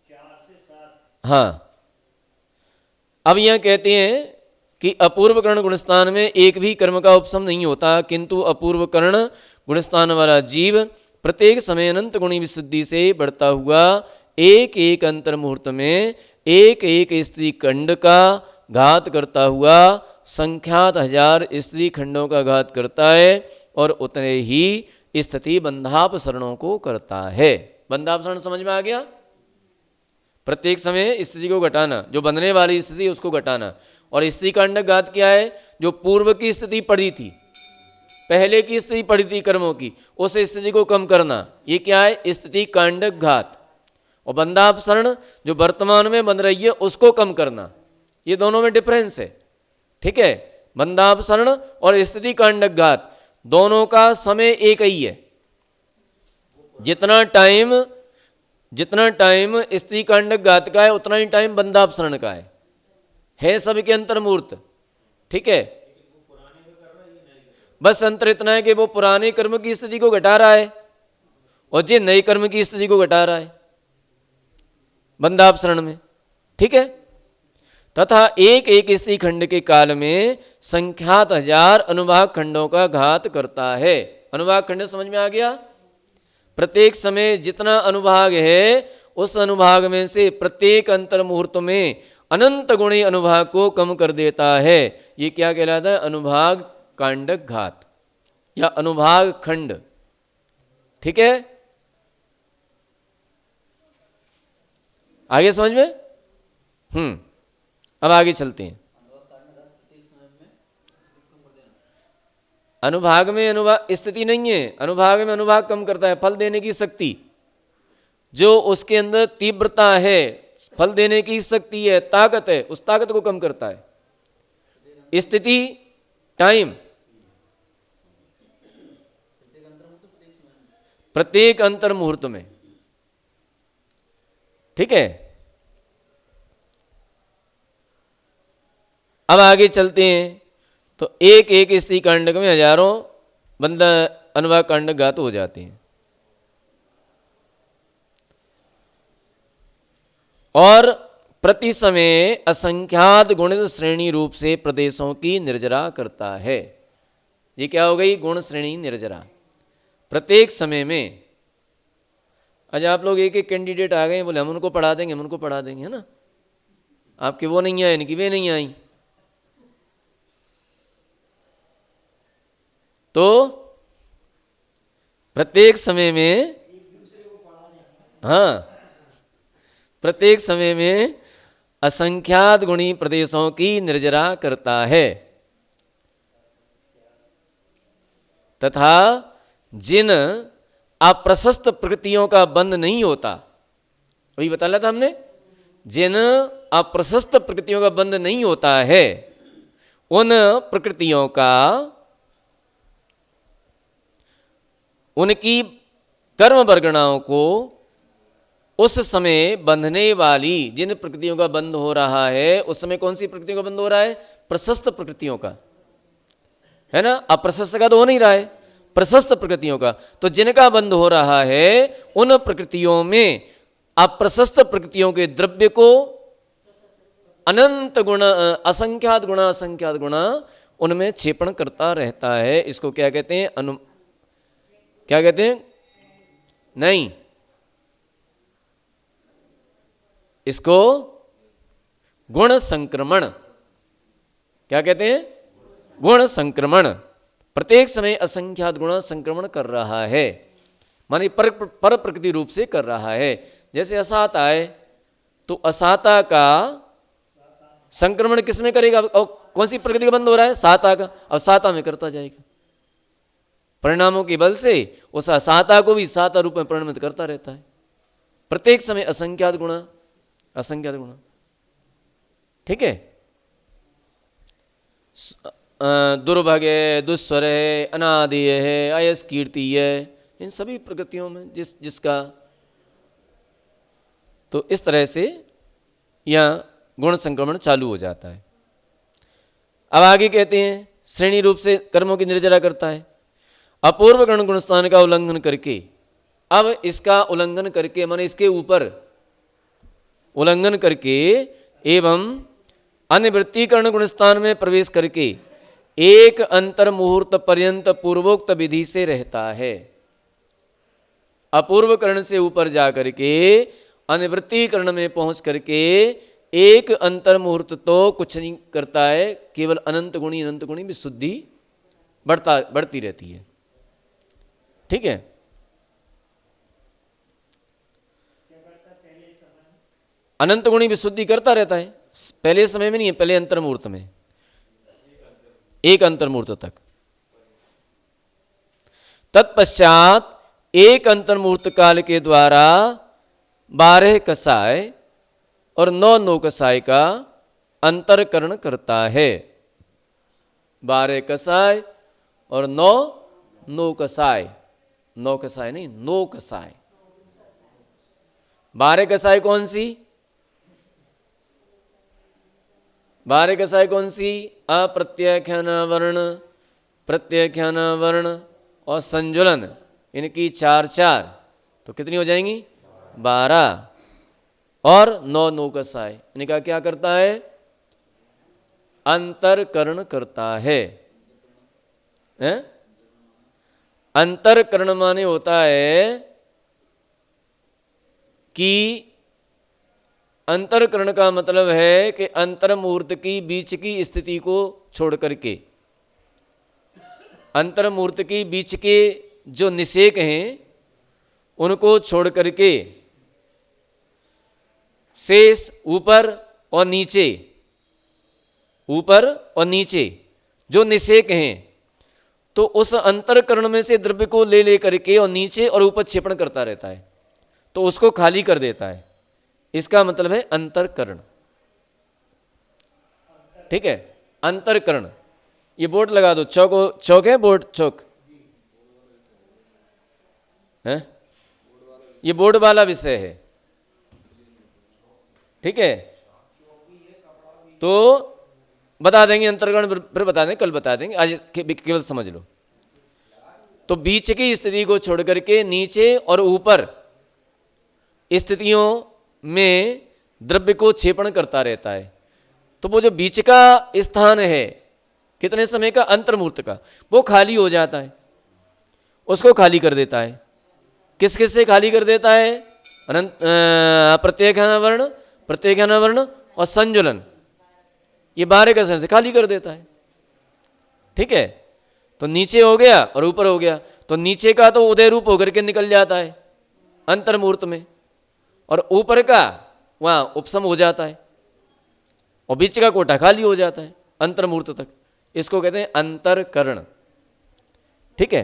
4 से 7। हाँ। अब यह कहते हैं कि अपूर्वकरण गुणस्थान में एक भी कर्म का उपसम नहीं होता, किंतु अपूर्वकरण गुणस्थान वाला जीव प्रत्येक समय अनंत गुणी विशुद्धि से बढ़ता हुआ एक एक अंतर मुहूर्त में एक एक स्त्री खंड का घात करता हुआ संख्यात 1000 स्त्री खंडों का घात करता है, और उतने ही स्थिति बंधापसरणों को करता है। बंधापसरण समझ में आ गया? प्रत्येक समय स्थिति को घटाना, जो बनने वाली स्थिति उसको घटाना। और स्त्री कांडक घात क्या है, जो पूर्व की स्थिति पड़ी थी, पहले की स्थिति पड़ी थी कर्मों की, उस स्थिति को कम करना, ये क्या है? स्थिति कांडक घात। और बंधापसरण जो वर्तमान में बन रही है उसको कम करना, ये दोनों में डिफरेंस है। ठीक है, बंधापसरण और स्थिति कांडक घात दोनों का समय एक ही है। जितना टाइम स्त्री कांडक घात का है उतना ही टाइम बंधापसरण का है सबके अंतर्मूर्त। ठीक है, बस अंतर इतना है कि वो पुराने कर्म की स्थिति को घटा रहा है और ये नए कर्म की स्थिति को घटा रहा है बंधापसरण में। ठीक है, तथा एक एक स्त्री खंड के काल में संख्यात 1000 अनुभाग खंडों का घात करता है। अनुभाग खंड समझ में आ गया? प्रत्येक समय जितना अनुभाग है उस अनुभाग में से प्रत्येक अंतर मुहूर्त में अनंत गुणी अनुभाग को कम कर देता है। ये क्या कहलाता है? अनुभाग कांडक घात या अनुभाग खंड। ठीक है, आगे समझ में? अब आगे चलते हैं। अनुभाग में अनुभाग स्थिति नहीं है, अनुभाग में अनुभाग कम करता है, फल देने की शक्ति जो उसके अंदर तीव्रता है, फल देने की शक्ति है, ताकत है, उस ताकत को कम करता है। स्थिति टाइम, प्रत्येक अंतर मुहूर्त में। ठीक है, अब आगे चलते हैं। तो एक एक स्त्री कांडक में हजारों बंदा अनुभाग कांडक घात हो जाते हैं और प्रति समय असंख्यात गुणित श्रेणी रूप से प्रदेशों की निर्जरा करता है। ये क्या हो गई? गुण श्रेणी निर्जरा। प्रत्येक समय में आज आप लोग एक एक कैंडिडेट आ गए, बोले हम उनको पढ़ा देंगे, हम उनको पढ़ा देंगे, है ना? आपके वो नहीं आए, इनकी वे नहीं आई, तो प्रत्येक समय में, हाँ, प्रत्येक समय में असंख्यात गुणी प्रदेशों की निर्जरा करता है तथा जिन अप्रशस्त प्रकृतियों का बंध नहीं होता, अभी बता लिया था हमने, जिन अप्रशस्त प्रकृतियों का बंध नहीं होता है उन प्रकृतियों का, उनकी कर्म वर्गणाओं को उस समय बंधने वाली, जिन प्रकृतियों का बंध हो रहा है उस समय कौन सी प्रकृतियों का बंध हो रहा है? प्रशस्त प्रकृतियों का, है ना? अप्रशस्त का तो हो नहीं रहा है, प्रशस्त प्रकृतियों का। तो जिनका बंध हो रहा है उन प्रकृतियों में अप्रशस्त प्रकृतियों के द्रव्य को अनंत गुण, असंख्यात गुणा उनमें क्षेपण करता रहता है। इसको क्या कहते हैं? क्या कहते हैं? नहीं, इसको गुण संक्रमण। क्या कहते हैं? गुण संक्रमण। प्रत्येक समय असंख्यात गुण संक्रमण कर रहा है, माने पर प्रकृति रूप से कर रहा है। जैसे असाता है तो असाता का संक्रमण किस में करेगा? और कौन सी प्रकृति का बंद हो रहा है? साता का। अब साता में करता जाएगा, परिणामों के बल से उस असाता को भी साता रूप में परिणमित करता रहता है। प्रत्येक समय असंख्यात गुणा, असंख्यात गुणा। ठीक है, दुर्भग है, दुस्वर है, अनादि है, अयस कीर्ति है, इन सभी प्रकृतियों में जिसका, तो इस तरह से यहाँ गुण संक्रमण चालू हो जाता है। अब आगे कहते हैं श्रेणी रूप से कर्मों की निर्जरा करता है। अपूर्व गण गुणस्थान का उल्लंघन करके, अब इसका उल्लंघन करके माने इसके ऊपर उल्लंघन करके एवं अन्य वृत्तिकरण गुणस्थान में प्रवेश करके एक अंतर मुहूर्त पर्यंत पूर्वोक्त विधि से रहता है। अपूर्व करण से ऊपर जा करके अनिवृत्तिकरण में पहुंच करके एक अंतर मुहूर्त तो कुछ नहीं करता है, केवल अनंत गुणी विशुद्धि बढ़ती रहती है। ठीक है, अनंत गुणी विशुद्धि करता रहता है, पहले समय में नहीं है, पहले अंतर मुहूर्त में, एक अंतर मुहूर्त तक। तत्पश्चात एक अंतर्मुहूर्त काल के द्वारा 12 कसाय और 9 नौकसाय का अंतरकरण करता है। 12 कसाय और 9 नौकसाय, 9 कसाय नहीं, 9 कसाय। 12 कसाय कौन सी? 12 कसाय कौन सी? अप्रत्याख्यान वर्ण, प्रत्याख्यान वर्ण और संजुलन, इनकी 4 4, तो कितनी हो जाएंगी? 12। और 9 नौकसाय, इनका क्या करता है? अंतरकरण करता है। अंतरकरण माने होता है कि अंतरकरण का मतलब है कि अंतर्मुहूर्त की बीच की स्थिति को छोड़ करके, अंतर्मुहूर्त की बीच के जो निषेक हैं उनको छोड़ करके शेष ऊपर और नीचे, ऊपर और नीचे जो निषेक हैं, तो उस अंतरकरण में से द्रव्य को ले ले करके और नीचे और ऊपर क्षेपण करता रहता है, तो उसको खाली कर देता है। इसका मतलब है अंतरकरण। ठीक है, अंतरकरण। ये बोर्ड लगा दो, चौक, चौक है बोर्ड, चौक है, ये बोर्ड वाला विषय है। ठीक है, तो बता देंगे अंतरकरण, फिर बता देंगे, कल बता देंगे, आज केवल समझ लो। तो बीच की स्थिति को छोड़ करके नीचे और ऊपर स्थितियों में द्रव्य को क्षेपण करता रहता है। तो वो जो बीच का स्थान है कितने समय का? अंतर्मुहूर्त का, वो खाली हो जाता है, उसको खाली कर देता है। किस किस से खाली कर देता है? प्रत्याख्यान वर्ण, प्रत्याख्यान वर्ण और संजुलन, ये 12 कसाय से खाली कर देता है। ठीक है, तो नीचे हो गया और ऊपर हो गया, तो नीचे का तो उदय रूप होकर के निकल जाता है अंतर्मुहूर्त में, और ऊपर का वहां उपसम हो जाता है, और बीच का कोटा खाली हो जाता है अंतर्मुहूर्त तक। इसको कहते हैं अंतरकरण। ठीक है,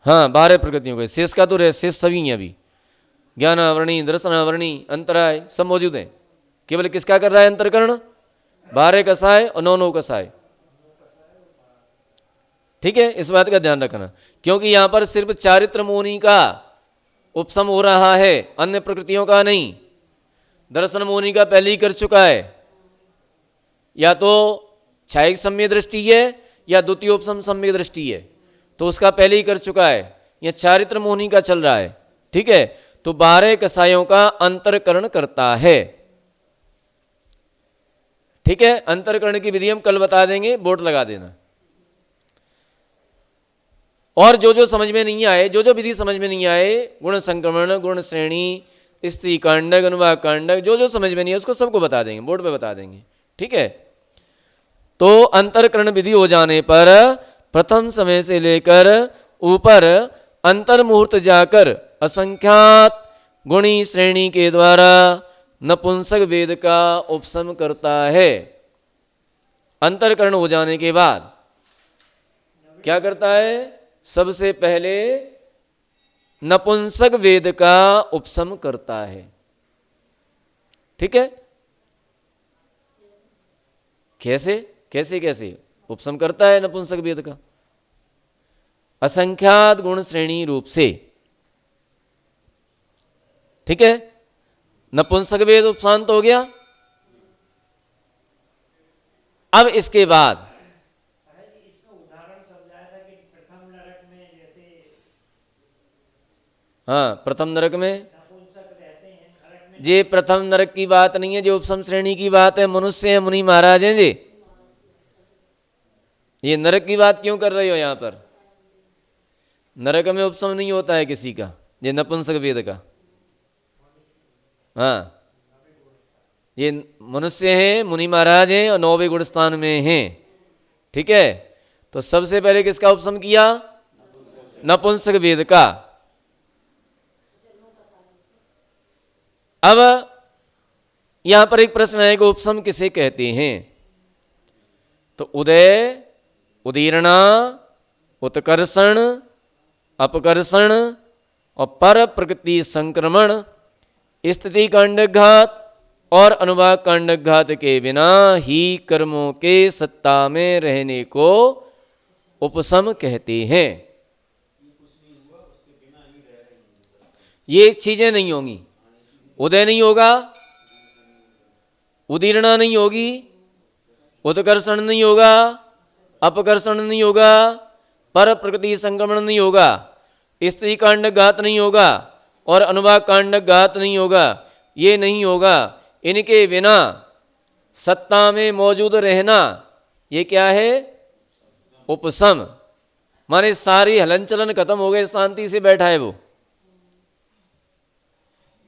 हाँ 12 प्रकृतियों के, शेष का तो रहे, शेष सभी हैं अभी, ज्ञानावरणी, दर्शनावरणी, अंतराय सब मौजूद हैं। केवल किसका कर रहा है अंतरकरण? 12 कसाय और 9 9 कसाय। ठीक है, इस बात का ध्यान रखना, क्योंकि यहां पर सिर्फ चारित्र मोनी का उपसम हो रहा है, अन्य प्रकृतियों का नहीं। दर्शन मोनी का पहले ही कर चुका है, या तो छायिक सम्य दृष्टि है या द्वितीय उपसम सम्य दृष्टि है, तो उसका पहले ही कर चुका है। यह चारित्र मोनी का चल रहा है। ठीक है, तो 12 कसायों का अंतरकरण करता है। ठीक है, अंतरकरण की विधि हम कल बता देंगे, बोर्ड लगा देना। और जो जो समझ में नहीं आए, जो जो विधि समझ में नहीं आए, गुण संक्रमण, गुण श्रेणी, स्त्री कांडक, अनुवाद कांडक, जो जो समझ में नहीं है उसको सबको बता देंगे, बोर्ड पे बता देंगे। ठीक है, तो अंतरकरण विधि हो जाने पर प्रथम समय से लेकर ऊपर अंतर्मुहूर्त जाकर असंख्यात गुणी श्रेणी के द्वारा नपुंसक वेद का उपसम करता है। अंतरकरण हो जाने के बाद क्या करता है? सबसे पहले नपुंसक वेद का उपसम करता है। ठीक है, कैसे कैसे कैसे उपसम करता है नपुंसक वेद का? असंख्यात गुण श्रेणी रूप से। ठीक है, नपुंसक वेद उपशांत हो गया। अब इसके बाद हाँ, प्रथम नरक में, ये प्रथम नरक की बात नहीं है, जो उपसम श्रेणी की बात है। मनुष्य है, मुनि महाराज हैं जी, ये नरक की बात क्यों कर रहे हो यहां पर? नरक में उपसम नहीं होता है किसी का, ये नपुंसक वेद का। हाँ, ये मनुष्य हैं, मुनि महाराज हैं और 9वें गुण स्थान में हैं। ठीक है, तो सबसे पहले किसका उपसम किया? नपुंसक वेद का। अब यहां पर एक प्रश्न है कि उपसम किसे कहते हैं? तो उदय, उदीरणा, उत्कर्षण, अपकर्षण और पर प्रकृति संक्रमण, स्थिति कांडघात और अनुभाग कांडघात के बिना ही कर्मों के सत्ता में रहने को उपसम कहते हैं। ये चीजें नहीं होंगी, उदय नहीं होगा, उदीरणा नहीं होगी, उत्कर्षण नहीं होगा, अपकर्षण नहीं होगा, पर प्रकृति संक्रमण नहीं होगा, स्त्री कांडघात नहीं होगा और अनुभाग कांडघात नहीं होगा। ये नहीं होगा, इनके बिना सत्ता में मौजूद रहना, ये क्या है? उपसम। माने सारी हलन चलन खत्म हो गए, शांति से बैठा है वो।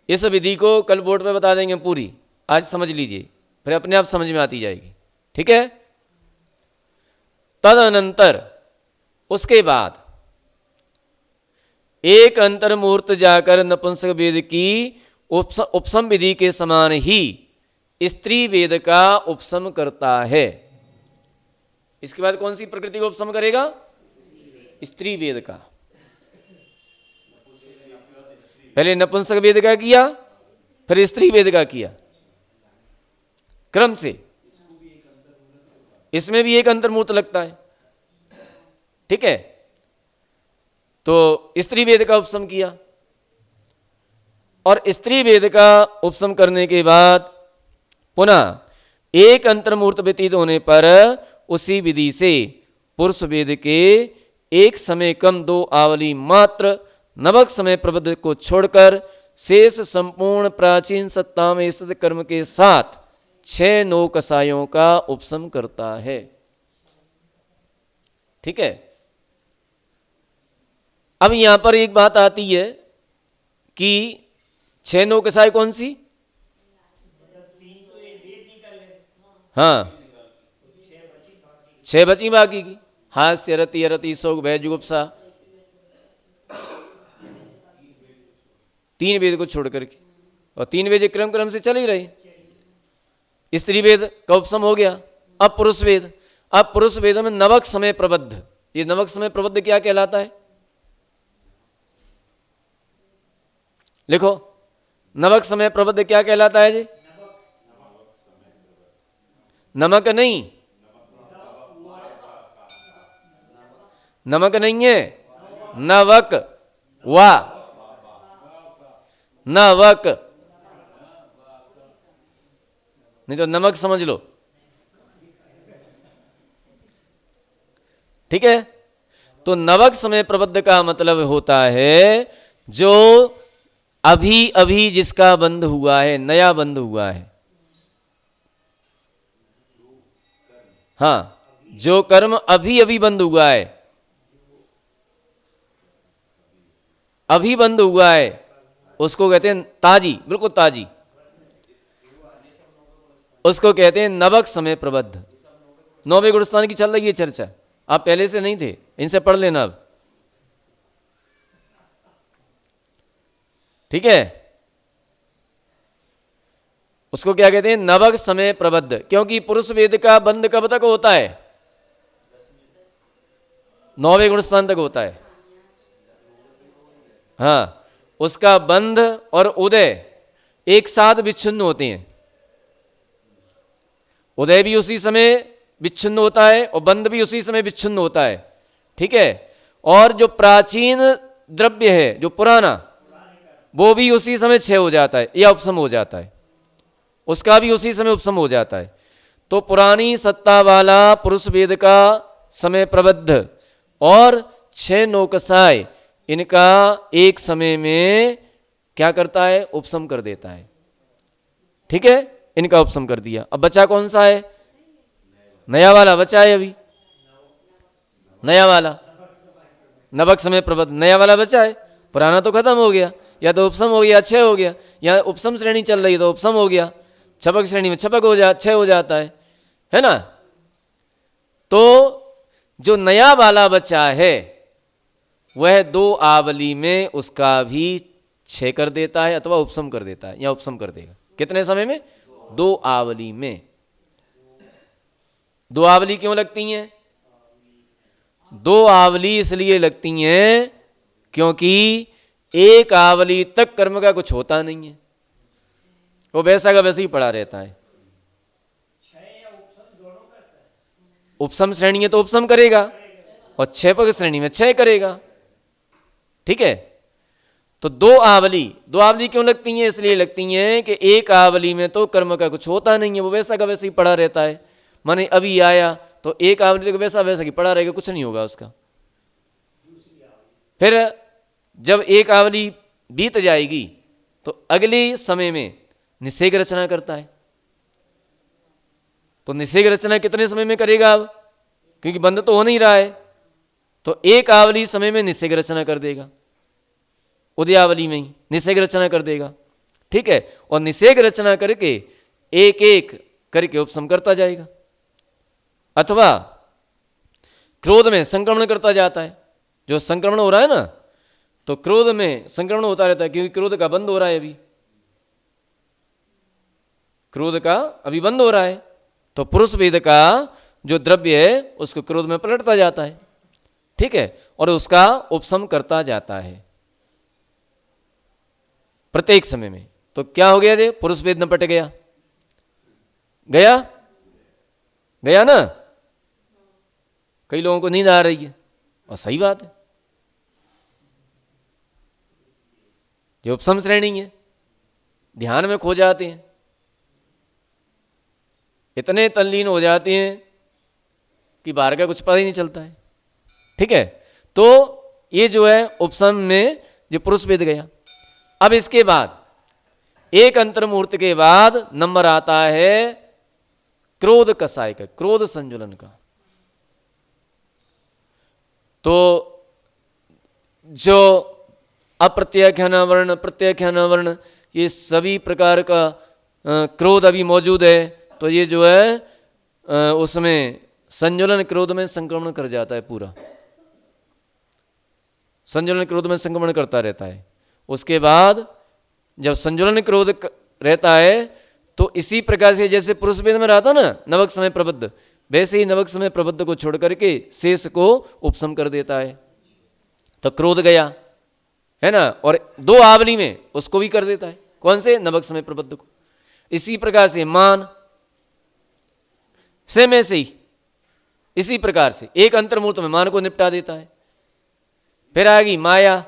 इस विधि को कल बोर्ड पे बता देंगे पूरी, आज समझ लीजिए, फिर अपने आप समझ में आती जाएगी। ठीक है। तदनंतर उसके बाद एक अंतर मुहूर्त जाकर नपुंसक वेद की उपसम विधि के समान ही स्त्री वेद का उपसम करता है। इसके बाद कौन सी प्रकृति को उपसम करेगा? स्त्री वेद का। पहले नपुंसक वेद का किया, फिर स्त्री वेद का किया, क्रम से। इसमें भी एक अंतर्मूर्त लगता है। ठीक है। तो स्त्री वेद का उपसम किया और स्त्री वेद का उपसम करने के बाद पुनः एक अंतर्मूर्त व्यतीत होने पर उसी विधि से पुरुष वेद के एक समय कम 2 आवली मात्र नवक समय प्रबद्ध को छोड़कर शेष संपूर्ण प्राचीन सत्ता में स्थित कर्म के साथ 6 नौ कसायों का उपसम करता है। ठीक है। अब यहां पर एक बात आती है कि 6 नौ कसाय कौन सी? हाँ, 6 बची बाकी की। हास्य, रति, अरति, शोक, भय, जुगुप्सा, 3 वेद को छोड़ करके, और 3 वेद क्रम क्रम से चल ही रहे। स्त्री वेद का उपसम हो गया। अब पुरुष वेद। अब पुरुष वेद में नवक समय प्रबद्ध, ये नवक समय प्रबद्ध क्या कहलाता है? लिखो, नवक समय प्रबद्ध क्या कहलाता है जी? नमक नहीं, नमक नहीं है, नवक, वा, नवक, नहीं तो नमक समझ लो। ठीक है। तो नवक समय प्रबद्ध का मतलब होता है जो अभी अभी जिसका बंध हुआ है, नया बंध हुआ है। हाँ, जो कर्म अभी अभी बंद हुआ है, अभी बंद हुआ है, उसको कहते हैं ताजी, बिल्कुल ताजी, उसको कहते हैं नवक समय प्रबद्ध। 9वें गुणस्थान की चल रही है चर्चा, आप पहले से नहीं थे, इनसे पढ़ लेना अब। ठीक है। उसको क्या कहते हैं? नवक समय प्रबद्ध। क्योंकि पुरुष वेद का बंध कब तक होता है? 9वें गुणस्थान तक होता है। हाँ, उसका बंध और उदय एक साथ विच्छिन्न होते हैं। उदय भी उसी समय विच्छिन्न होता है और बंध भी उसी समय विच्छिन्न होता है। ठीक है। और जो प्राचीन द्रव्य है, जो पुराना, वो भी उसी समय क्षय हो जाता है या उपसम हो जाता है, उसका भी उसी समय उपसम हो जाता है। तो पुरानी सत्ता वाला पुरुष वेद का समय प्रबद्ध और 6 नौकसाय, इनका एक समय में क्या करता है? उपसम कर देता है। ठीक है, इनका उपसम कर दिया। अब बचा कौन सा है? नया वाला बचा है अभी, नया वाला नवक समय प्रबद्ध, नया वाला बचा है। पुराना तो खत्म हो गया, या तो उपसम हो गया, क्षय हो गया, या उपसम श्रेणी चल रही तो उपसम हो गया, छपक श्रेणी में छपक हो जा, क्षय हो जाता है ना। तो जो नया वाला बचा है वह 2 आवली में उसका भी क्षय कर देता है अथवा उपसम कर देता है, या उपसम कर देगा। कितने समय में? 2 आवली में। 2 आवली क्यों लगती हैं? दो आवली इसलिए लगती हैं क्योंकि एक आवली तक कर्म का कुछ होता नहीं है, वो वैसा का वैसे ही पड़ा रहता है। उपसम श्रेणी में तो उपसम करेगा और क्षय पग श्रेणी में क्षय करेगा। ठीक है, तो दो आवली क्यों लगती हैं? इसलिए लगती हैं कि एक आवली में तो कर्म का कुछ होता नहीं है, वो वैसा का वैसे ही पड़ा रहता है। माने अभी आया तो एक आवली तक वैसा वैसा ही पड़ा रहेगा, कुछ नहीं होगा उसका। फिर जब एक आवली बीत जाएगी तो अगले समय में निषेध रचना करता है। तो निषेध रचना कितने समय में करेगा अब, क्योंकि बंद तो हो नहीं रहा है, तो एक आवली समय में निषेध रचना कर देगा, उदयावली में ही निषेध रचना कर देगा। ठीक है, और निषेध रचना करके एक एक करके उपसम करता जाएगा, अथवा क्रोध में संक्रमण करता जाता है। जो संक्रमण हो रहा है ना, तो क्रोध में संक्रमण होता रहता है, क्योंकि क्रोध का बंद हो रहा है, अभी क्रोध का अभी बंद हो रहा है, तो पुरुष वेद का जो द्रव्य है उसको क्रोध में पलटता जाता है। ठीक है, और उसका उपशम करता जाता है प्रत्येक समय में। तो क्या हो गया? पुरुष वेद न पट गया, गया गया ना। कई लोगों को नींद आ रही है, और सही बात है, जो उपसम श्रेणी है ध्यान में खो जाते हैं, इतने तल्लीन हो जाते हैं कि बाहर का कुछ पता ही नहीं चलता है। ठीक है, तो ये जो है उपसम में जो पुरुष वेद गया। अब इसके बाद एक अंतर्मुहूर्त के बाद नंबर आता है क्रोध कसाय का, क्रोध संजुलन का। तो जो अप्रत्याख्यान वर्ण, प्रत्याख्यान वर्ण, ये सभी प्रकार का क्रोध अभी मौजूद है, तो ये जो है उसमें संजुलन क्रोध में संक्रमण कर जाता है, पूरा संजुलन क्रोध में संक्रमण करता रहता है। उसके बाद जब संजुलन क्रोध रहता है तो इसी प्रकार से जैसे पुरुष वेद में रहा था ना नवक समय प्रबद्ध, वैसे ही नवक समय प्रबद्ध को छोड़ करके शेष को उपशम कर देता है। तो क्रोध गया है ना, और दो आवली में उसको भी कर देता है। कौन से? नवक समय प्रबद्ध को। इसी प्रकार से मान से में से ही इसी प्रकार से एक अंतर्मुहूर्त में मान को निपटा देता है। फिर आ गई माया,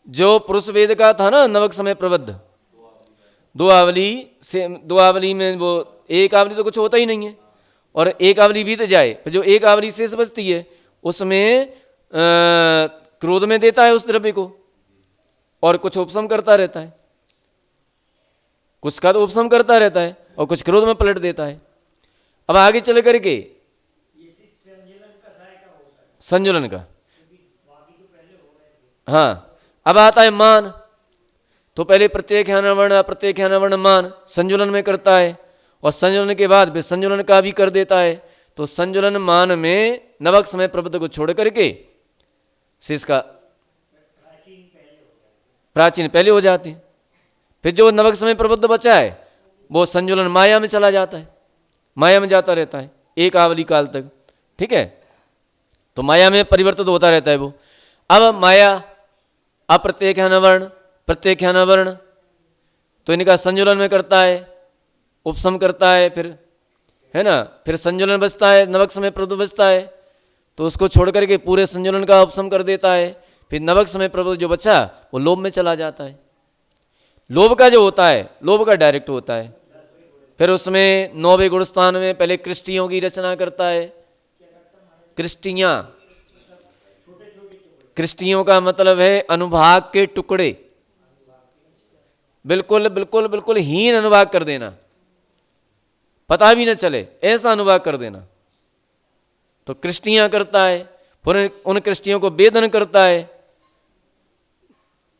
जो पुरुष वेद का था ना नवक समय प्रबद्ध, दो आवली में वो एक आवली तो कुछ होता ही नहीं है, और एक आवली बीत जाए फिर जो एक आवली शेष बचती है उसमें क्रोध में देता है उस द्रव्य को, और कुछ उपशम करता रहता है, कुछ का तो उपशम करता रहता है और कुछ क्रोध में पलट देता है। अब आगे चल करके संजुलन का, हाँ, अब आता है मान। तो पहले प्रत्याख्यान वर्ण, अप्रत्याख्यान वर्ण, मान संजुलन में करता है, और संजुलन के बाद फिर संजुलन का भी कर देता है। तो संजुलन मान में नवक समय प्रबद्ध को छोड़ करके शेष का प्राचीन पहले हो जाते हैं। फिर जो नवक समय प्रबद्ध बचा है वो संजुलन माया में चला जाता है, माया में जाता रहता है एक आवली काल तक। ठीक है, तो माया में परिवर्तित होता रहता है वो। अब माया अप्रत्याख्यान वर्ण, प्रत्याख्यान वर्ण, तो इनका संजुलन में करता है, उपशम करता है, फिर है ना, फिर संजुलन बचता है, नवक समय प्रबद्ध बचता है, तो उसको छोड़ करके पूरे संजुलन का उपशम कर देता है। फिर नवक समय प्रबद्ध जो बचा वो लोभ में चला जाता है। लोभ का जो होता है, लोभ का डायरेक्ट होता है। फिर उसमें 9वें गुण स्थान में पहले कृष्टियों की रचना करता है। कृष्टियां, कृष्टियों का मतलब है अनुभाग के टुकड़े, बिल्कुल बिल्कुल बिल्कुल हीन अनुभाग कर देना, पता भी न चले ऐसा अनुभाग कर देना। तो कृष्टियां करता है, फिर उन कृष्टियों को वेदन करता है।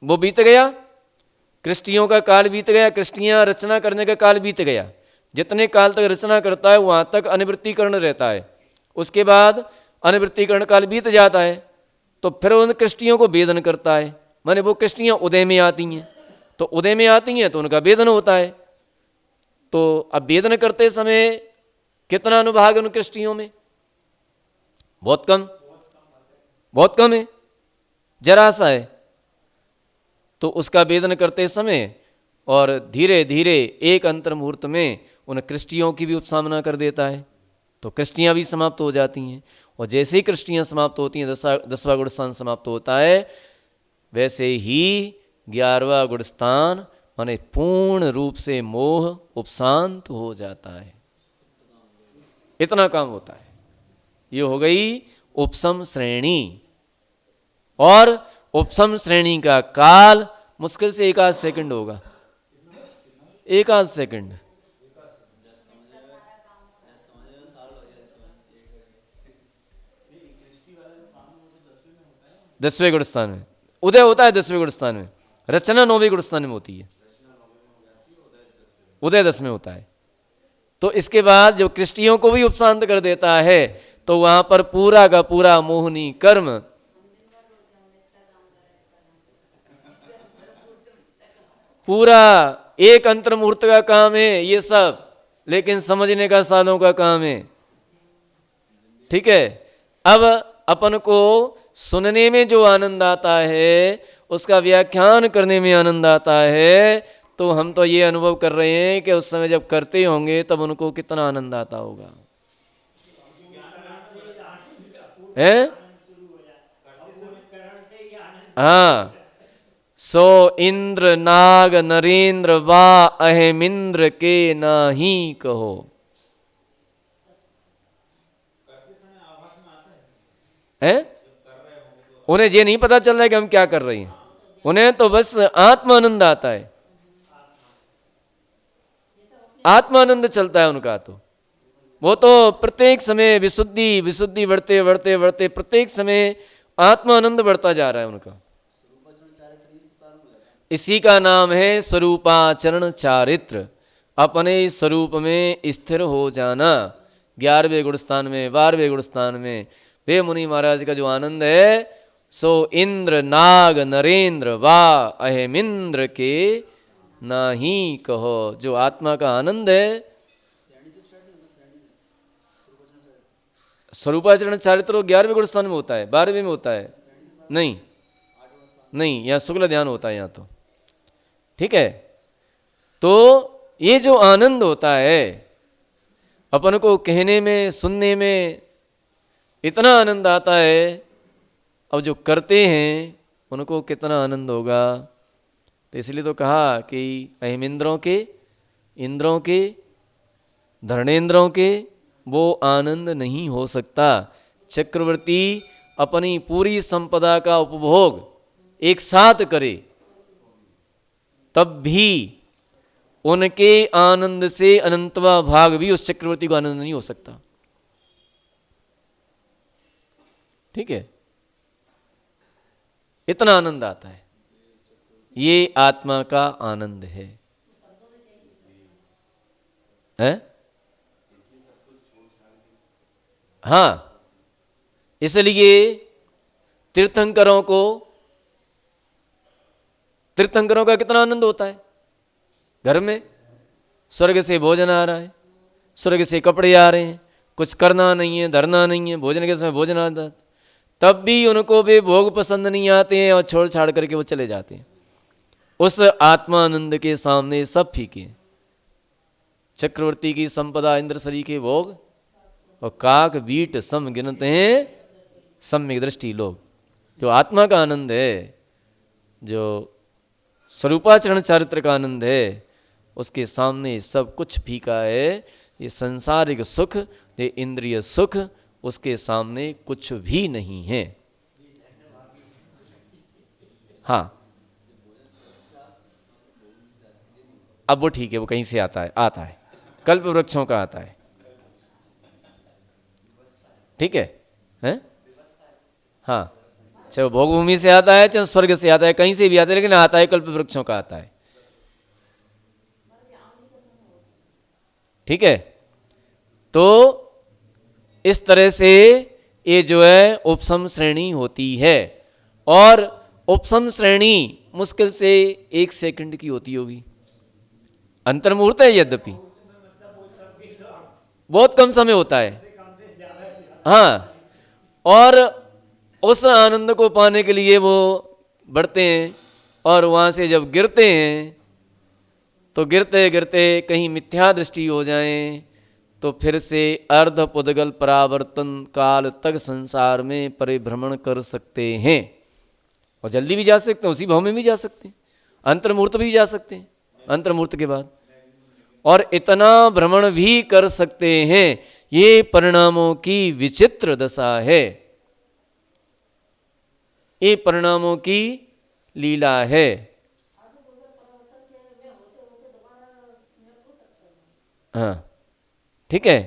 वो बीत गया, कृष्टियों का काल बीत गया, कृष्टियां रचना करने का काल बीत गया। जितने काल तक रचना करता है वहां तक अनिवृत्तिकरण रहता है। उसके बाद अनिवृत्तिकरण काल बीत जाता है तो फिर उन कृष्टियों को वेदन करता है। माने वो कृष्टियां उदय में आती हैं, तो उदय में आती हैं तो उनका वेदन होता है। तो अब वेदन करते समय कितना अनुभाग है उन कृष्टियों में? बहुत कम, बहुत कम है, जरा सा है। तो उसका वेदन करते समय और धीरे धीरे एक अंतर मुहूर्त में उन कृष्टियों की भी उपसामना कर देता है, तो कृष्टियाँ भी समाप्त हो जाती हैं। और जैसे ही कृष्टियाँ समाप्त होती हैं, 10वां गुणस्थान समाप्त होता है, वैसे ही 11वां गुणस्थान माने पूर्ण रूप से मोह उपशांत हो जाता है। इतना काम होता है। ये हो गई उपसम श्रेणी। और उपसम श्रेणी का काल मुश्किल से 1 आध सेकंड होगा, 1 आध सेकंड। दसवें गुणस्थान में उदय होता है, 10वें गुणस्थान में रचना 9वें गुणस्थान में होती है, उदय 10 में होता है। तो इसके बाद जो कृष्टियों को भी उपशांत कर देता है, तो वहां पर पूरा का पूरा मोहनी कर्म पूरा एक अंतर मुहूर्त का काम है ये सब, लेकिन समझने का सालों का काम है। ठीक है। अब अपन को सुनने में जो आनंद आता है, उसका व्याख्यान करने में आनंद आता है, तो हम तो ये अनुभव कर रहे हैं कि उस समय जब करते होंगे तब उनको कितना आनंद आता होगा, है? हाँ। सो इंद्र नाग नरेंद्र वा अहेमिंद्र के नाही कहो। है? उन्हें ये नहीं पता चल रहा है कि हम क्या कर रहे हैं, उन्हें तो बस आत्मानंद आता है, आत्मानंद चलता है उनका। तो वो तो प्रत्येक समय विशुद्धि विशुद्धि बढ़ते बढ़ते बढ़ते प्रत्येक समय आत्मानंद बढ़ता जा रहा है उनका। इसी का नाम है स्वरूपाचरण चारित्र, अपने स्वरूप में स्थिर हो जाना। 11वें गुणस्थान में 12वें गुणस्थान में वे मुनि महाराज का जो आनंद है, सो इंद्र नाग नरेंद्र वा अहेमिंद्र के नाही कहो। जो आत्मा का आनंद है, स्वरूपाचरण चारित्र 11वें गुणस्थान में होता है, 12वें में होता है? नहीं नहीं, यहाँ शुक्ल ध्यान होता है यहाँ तो। ठीक है। तो ये जो आनंद होता है, अपन को कहने में सुनने में इतना आनंद आता है, अब जो करते हैं उनको कितना आनंद होगा। तो इसलिए तो कहा कि अहिमिंद्रों के, इंद्रों के, धर्णेंद्रों के वो आनंद नहीं हो सकता। चक्रवर्ती अपनी पूरी संपदा का उपभोग एक साथ करे तब भी उनके आनंद से अनंतवा भाग भी उस चक्रवर्ती को आनंद नहीं हो सकता। ठीक है। इतना आनंद आता है, ये आत्मा का आनंद है। हाँ, इसलिए तीर्थंकरों का कितना आनंद होता है। घर में स्वर्ग से भोजन आ रहा है, स्वर्ग से कपड़े आ रहे हैं, कुछ करना नहीं है, धरना नहीं है, भोजन के समय भोजन आता है, तब भी उनको वे भोग पसंद नहीं आते हैं और छोड़ छाड़ करके वो चले जाते हैं। उस आत्मानंद के सामने सब फीके हैं। चक्रवर्ती की संपदा, इंद्रसरी के भोग और काक बीट सम गिनते हैं सम्यक दृष्टि लोग। जो आत्मा का आनंद है, जो स्वरूपाचरण चारित्र का आनंद है, उसके सामने सब कुछ फीका है। ये संसारिक सुख, ये इंद्रिय सुख उसके सामने कुछ भी नहीं है। हाँ, अब वो ठीक है, वो कहीं से आता है कल्प वृक्षों का आता है। ठीक है, हैं? हाँ, चाहे वो भोग भूमि से आता है, चाहे स्वर्ग से आता है, कहीं से भी आता है, लेकिन आता है कल्प वृक्षों का आता है। ठीक है। तो इस तरह से ये जो है उपसम श्रेणी होती है, और उपसम श्रेणी मुश्किल से 1 सेकंड की होती होगी। अंतर्मुहूर्त है यद्यपि, बहुत कम समय होता है। हाँ, और उस आनंद को पाने के लिए वो बढ़ते हैं, और वहाँ से जब गिरते हैं तो गिरते गिरते कहीं मिथ्या दृष्टि हो जाए तो फिर से अर्ध पुद्गल परावर्तन काल तक संसार में परिभ्रमण कर सकते हैं, और जल्दी भी जा सकते हैं, उसी भाव में भी जा सकते हैं, अंतर्मूर्त भी जा सकते हैं अंतर्मूर्त के बाद, और इतना भ्रमण भी कर सकते हैं। ये परिणामों की विचित्र दशा है, ये परिणामों की लीला है। हाँ, ठीक है।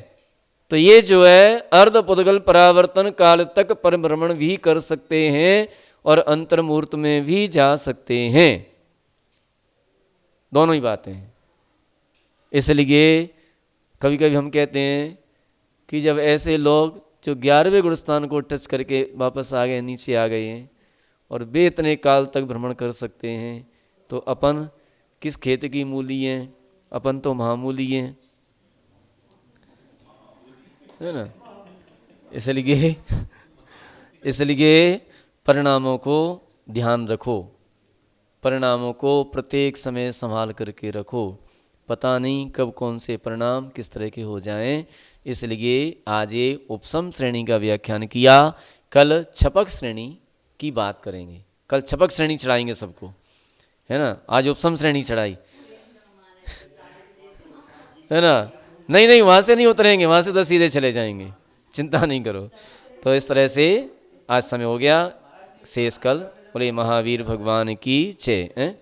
तो ये जो है अर्ध पुद्गल परावर्तन काल तक परिभ्रमण भी कर सकते हैं और अंतर्मूर्त में भी जा सकते हैं, दोनों ही बातें हैं। इसलिए कभी कभी हम कहते हैं कि जब ऐसे लोग जो 11वें गुणस्थान को टच करके वापस आ गए, नीचे आ गए हैं, और वे इतने काल तक भ्रमण कर सकते हैं, तो अपन किस खेत की मूली हैं, अपन तो महामूली हैं, है ना। इसलिए परिणामों को ध्यान रखो, परिणामों को प्रत्येक समय संभाल करके रखो, पता नहीं कब कौन से परिणाम किस तरह के हो जाएं। इसलिए आज ये उपसम श्रेणी का व्याख्यान किया, कल छपक श्रेणी की बात करेंगे, कल छपक श्रेणी चढ़ाएंगे सबको, है ना। आज उपसम श्रेणी चढ़ाई, है ना। नहीं, वहाँ से नहीं उतरेंगे, वहाँ से तो सीधे चले जाएंगे, चिंता नहीं करो। तो इस तरह से आज समय हो गया, शेष कल बोले महावीर भगवान की जय।